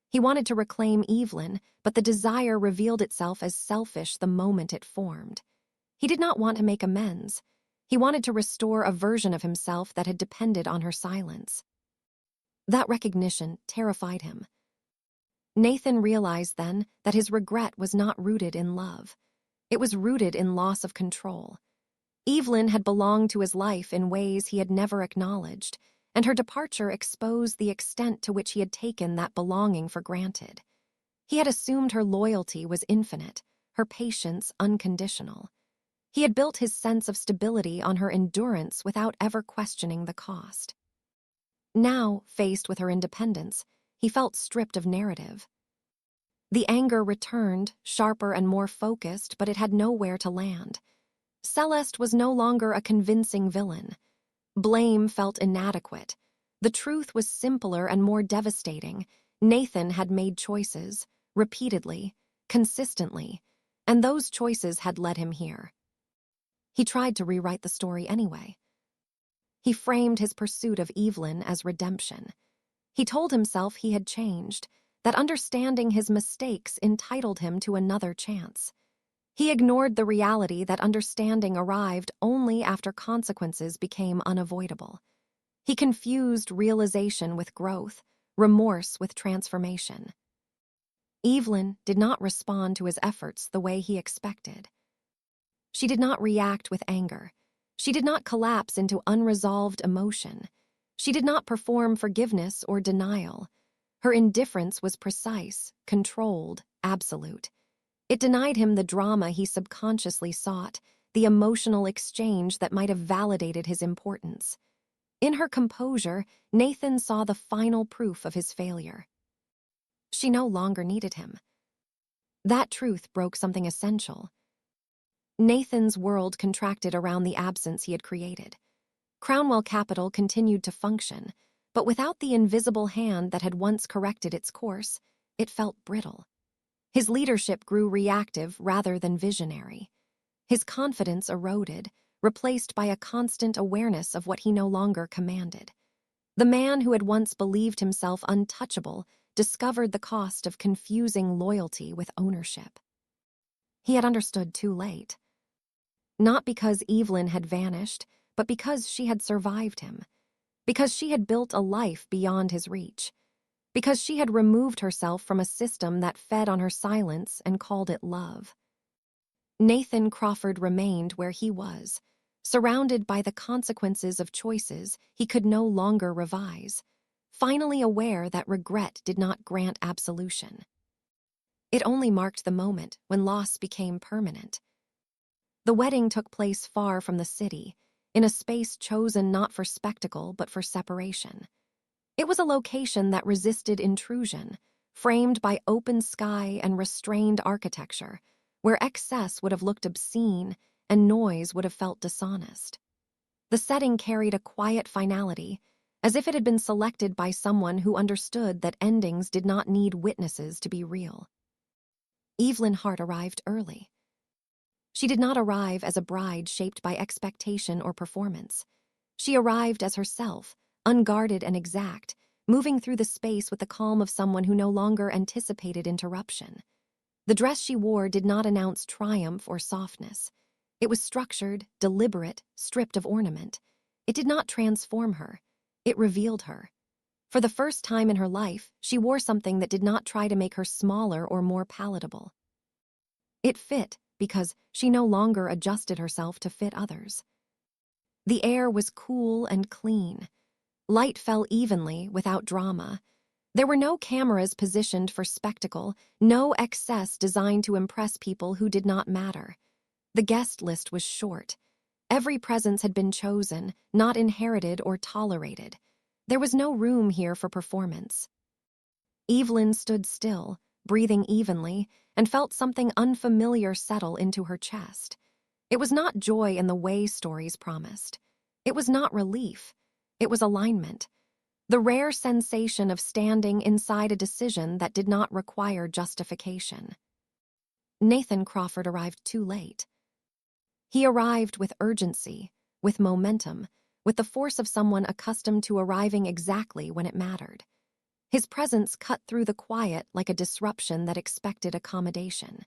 S1: He wanted to reclaim Evelyn, but the desire revealed itself as selfish the moment it formed. He did not want to make amends. He wanted to restore a version of himself that had depended on her silence. That recognition terrified him. Nathan realized then that his regret was not rooted in love. It was rooted in loss of control. Evelyn had belonged to his life in ways he had never acknowledged, and her departure exposed the extent to which he had taken that belonging for granted. He had assumed her loyalty was infinite, her patience unconditional. He had built his sense of stability on her endurance without ever questioning the cost. Now, faced with her independence, he felt stripped of narrative. The anger returned, sharper and more focused, but it had nowhere to land. Celeste was no longer a convincing villain. Blame felt inadequate. The truth was simpler and more devastating. Nathan had made choices, repeatedly, consistently, and those choices had led him here. He tried to rewrite the story anyway. He framed his pursuit of Evelyn as redemption. He told himself he had changed, that understanding his mistakes entitled him to another chance. He ignored the reality that understanding arrived only after consequences became unavoidable. He confused realization with growth, remorse with transformation. Evelyn did not respond to his efforts the way he expected. She did not react with anger. She did not collapse into unresolved emotion. She did not perform forgiveness or denial. Her indifference was precise, controlled, absolute. It denied him the drama he subconsciously sought, the emotional exchange that might have validated his importance. In her composure, Nathan saw the final proof of his failure. She no longer needed him. That truth broke something essential. Nathan's world contracted around the absence he had created. Crownwell Capital continued to function, but without the invisible hand that had once corrected its course, it felt brittle. His leadership grew reactive rather than visionary. His confidence eroded, replaced by a constant awareness of what he no longer commanded. The man who had once believed himself untouchable discovered the cost of confusing loyalty with ownership. He had understood too late. Not because Evelyn had vanished, but because she had survived him. Because she had built a life beyond his reach. Because she had removed herself from a system that fed on her silence and called it love. Nathan Crawford remained where he was, surrounded by the consequences of choices he could no longer revise, finally aware that regret did not grant absolution. It only marked the moment when loss became permanent. The wedding took place far from the city, in a space chosen not for spectacle but for separation. It was a location that resisted intrusion, framed by open sky and restrained architecture, where excess would have looked obscene and noise would have felt dishonest. The setting carried a quiet finality, as if it had been selected by someone who understood that endings did not need witnesses to be real. Evelyn Hart arrived early. She did not arrive as a bride shaped by expectation or performance. She arrived as herself, unguarded and exact, moving through the space with the calm of someone who no longer anticipated interruption. The dress she wore did not announce triumph or softness. It was structured, deliberate, stripped of ornament. It did not transform her. It revealed her. For the first time in her life, she wore something that did not try to make her smaller or more palatable. It fit because she no longer adjusted herself to fit others. The air was cool and clean. Light fell evenly, without drama. There were no cameras positioned for spectacle, no excess designed to impress people who did not matter. The guest list was short. Every presence had been chosen, not inherited or tolerated. There was no room here for performance. Evelyn stood still, breathing evenly, and felt something unfamiliar settle into her chest. It was not joy in the way stories promised. It was not relief. It was alignment. The rare sensation of standing inside a decision that did not require justification. Nathan Crawford arrived too late. He arrived with urgency, with momentum, with the force of someone accustomed to arriving exactly when it mattered. His presence cut through the quiet like a disruption that expected accommodation.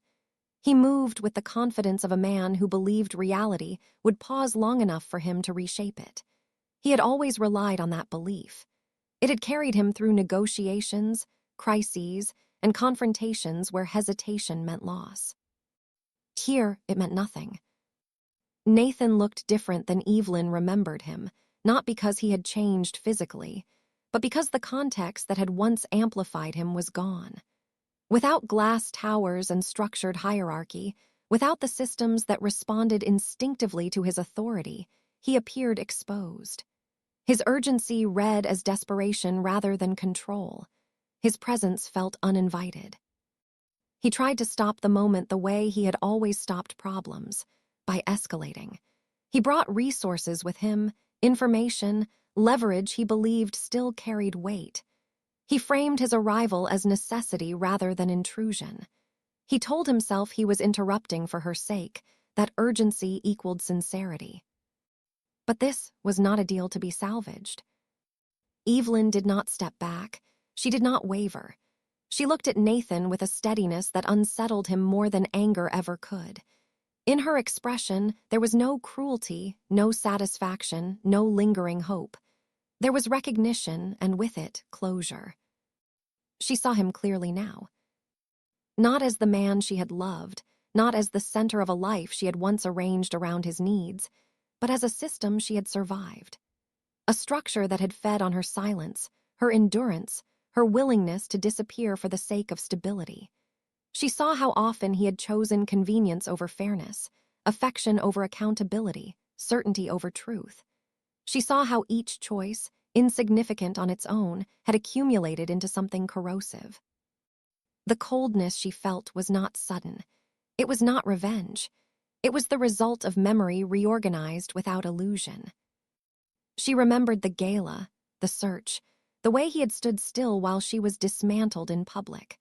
S1: He moved with the confidence of a man who believed reality would pause long enough for him to reshape it. He had always relied on that belief. It had carried him through negotiations, crises, and confrontations where hesitation meant loss. Here, it meant nothing. Nathan looked different than Evelyn remembered him, not because he had changed physically, but because the context that had once amplified him was gone. Without glass towers and structured hierarchy, Without the systems that responded instinctively to his authority, he appeared exposed. His urgency read as desperation rather than control. His presence felt uninvited. He tried to stop the moment the way he had always stopped problems, by escalating. He brought resources with him, information, leverage he believed still carried weight. He framed his arrival as necessity rather than intrusion. He told himself he was interrupting for her sake, that urgency equaled sincerity. But this was not a deal to be salvaged. Evelyn did not step back. She did not waver. She looked at Nathan with a steadiness that unsettled him more than anger ever could. In her expression, there was no cruelty, no satisfaction, no lingering hope. There was recognition, and with it, closure. She saw him clearly now. Not as the man she had loved, not as the center of a life she had once arranged around his needs, but as a system she had survived. A structure that had fed on her silence, her endurance, her willingness to disappear for the sake of stability. She saw how often he had chosen convenience over fairness, affection over accountability, certainty over truth. She saw how each choice, insignificant on its own, had accumulated into something corrosive. The coldness she felt was not sudden. It was not revenge. It was the result of memory reorganized without illusion. She remembered the gala, the search, the way he had stood still while she was dismantled in public.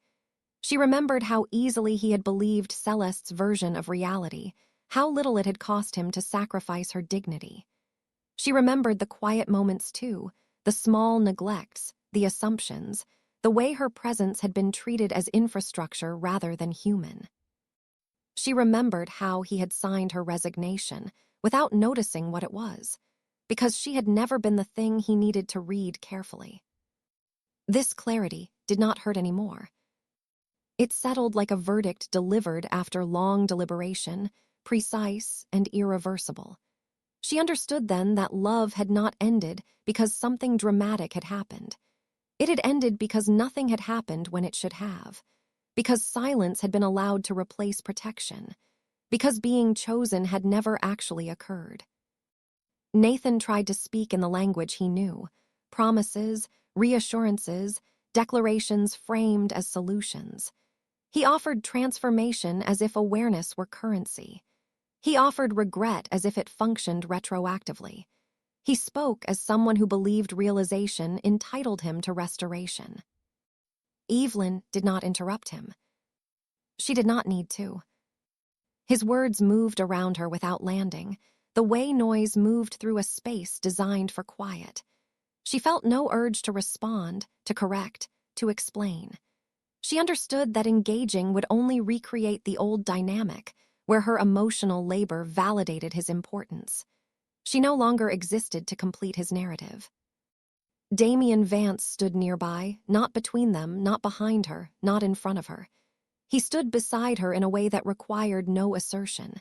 S1: She remembered how easily he had believed Celeste's version of reality, how little it had cost him to sacrifice her dignity. She remembered the quiet moments too, the small neglects, the assumptions, the way her presence had been treated as infrastructure rather than human. She remembered how he had signed her resignation without noticing what it was, because she had never been the thing he needed to read carefully. This clarity did not hurt anymore. It settled like a verdict delivered after long deliberation, precise and irreversible. She understood then that love had not ended because something dramatic had happened. It had ended because nothing had happened when it should have, because silence had been allowed to replace protection, because being chosen had never actually occurred. Nathan tried to speak in the language he knew, promises, reassurances, declarations framed as solutions. He offered transformation as if awareness were currency. He offered regret as if it functioned retroactively. He spoke as someone who believed realization entitled him to restoration. Evelyn did not interrupt him. She did not need to. His words moved around her without landing, the way noise moved through a space designed for quiet. She felt no urge to respond, to correct, to explain. She understood that engaging would only recreate the old dynamic, where her emotional labor validated his importance. She no longer existed to complete his narrative. Damien Vance stood nearby, not between them, not behind her, not in front of her. He stood beside her in a way that required no assertion.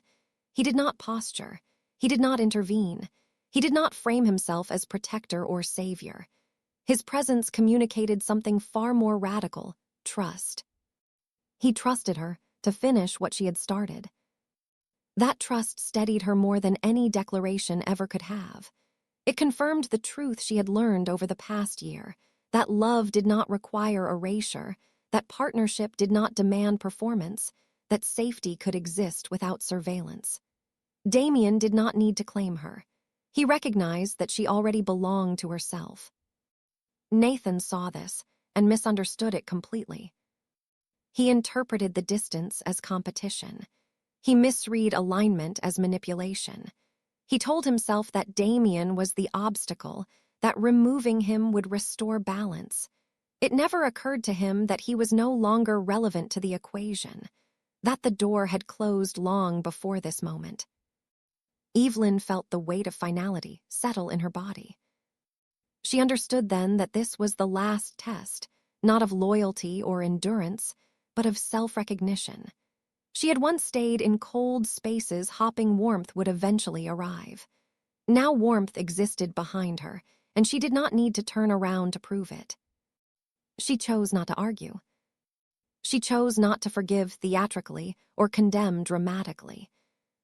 S1: He did not posture. He did not intervene. He did not frame himself as protector or savior. His presence communicated something far more radical: trust. He trusted her to finish what she had started. That trust steadied her more than any declaration ever could have. It confirmed the truth she had learned over the past year, that love did not require erasure, that partnership did not demand performance, that safety could exist without surveillance. Damien did not need to claim her. He recognized that she already belonged to herself. Nathan saw this and misunderstood it completely. He interpreted the distance as competition. He misread alignment as manipulation. He told himself that Damien was the obstacle, that removing him would restore balance. It never occurred to him that he was no longer relevant to the equation, that the door had closed long before this moment. Evelyn felt the weight of finality settle in her body. She understood then that this was the last test, not of loyalty or endurance, but of self-recognition. She had once stayed in cold spaces hoping warmth would eventually arrive. Now warmth existed behind her, and she did not need to turn around to prove it. She chose not to argue. She chose not to forgive theatrically or condemn dramatically.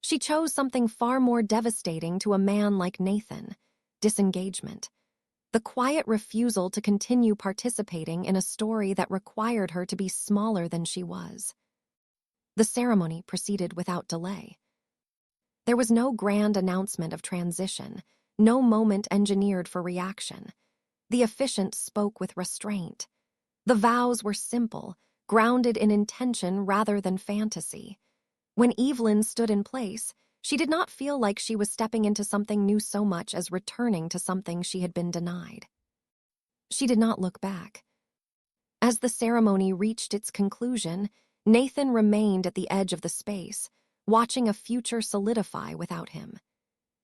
S1: She chose something far more devastating to a man like Nathan: disengagement. The quiet refusal to continue participating in a story that required her to be smaller than she was. The ceremony proceeded without delay. There was no grand announcement of transition, no moment engineered for reaction. The officiant spoke with restraint. The vows were simple, grounded in intention rather than fantasy. When Evelyn stood in place, she did not feel like she was stepping into something new so much as returning to something she had been denied. She did not look back. As the ceremony reached its conclusion, Nathan remained at the edge of the space, watching a future solidify without him.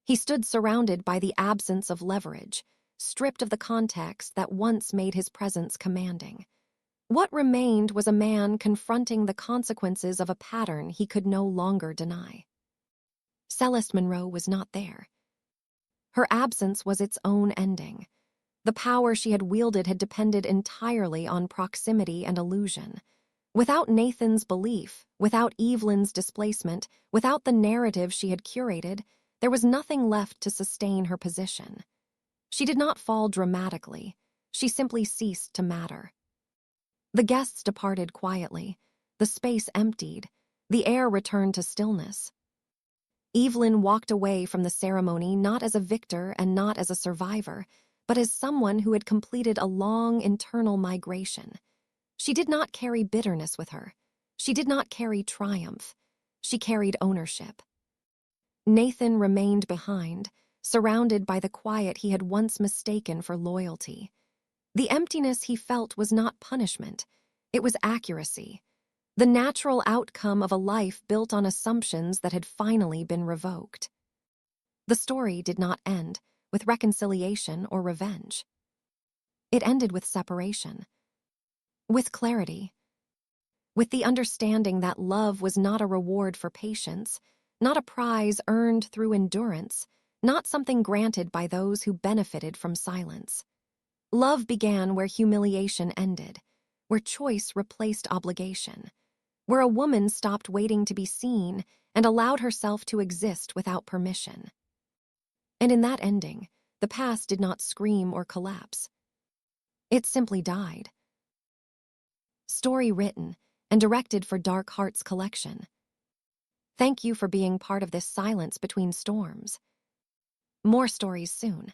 S1: He stood surrounded by the absence of leverage, stripped of the context that once made his presence commanding. What remained was a man confronting the consequences of a pattern he could no longer deny. Celeste Monroe was not there. Her absence was its own ending. The power she had wielded had depended entirely on proximity and illusion. Without Nathan's belief, without Evelyn's displacement, without the narrative she had curated, there was nothing left to sustain her position. She did not fall dramatically. She simply ceased to matter. The guests departed quietly. The space emptied. The air returned to stillness. Evelyn walked away from the ceremony not as a victor and not as a survivor, but as someone who had completed a long internal migration. She did not carry bitterness with her. She did not carry triumph. She carried ownership. Nathan remained behind, surrounded by the quiet he had once mistaken for loyalty. The emptiness he felt was not punishment. It was accuracy. The natural outcome of a life built on assumptions that had finally been revoked. The story did not end with reconciliation or revenge. It ended with separation. With clarity. With the understanding that love was not a reward for patience, not a prize earned through endurance, not something granted by those who benefited from silence. Love began where humiliation ended, where choice replaced obligation, where a woman stopped waiting to be seen and allowed herself to exist without permission. And in that ending, the past did not scream or collapse. It simply died. Story written and directed for Dark Hearts Collection. Thank you for being part of this silence between storms. More stories soon.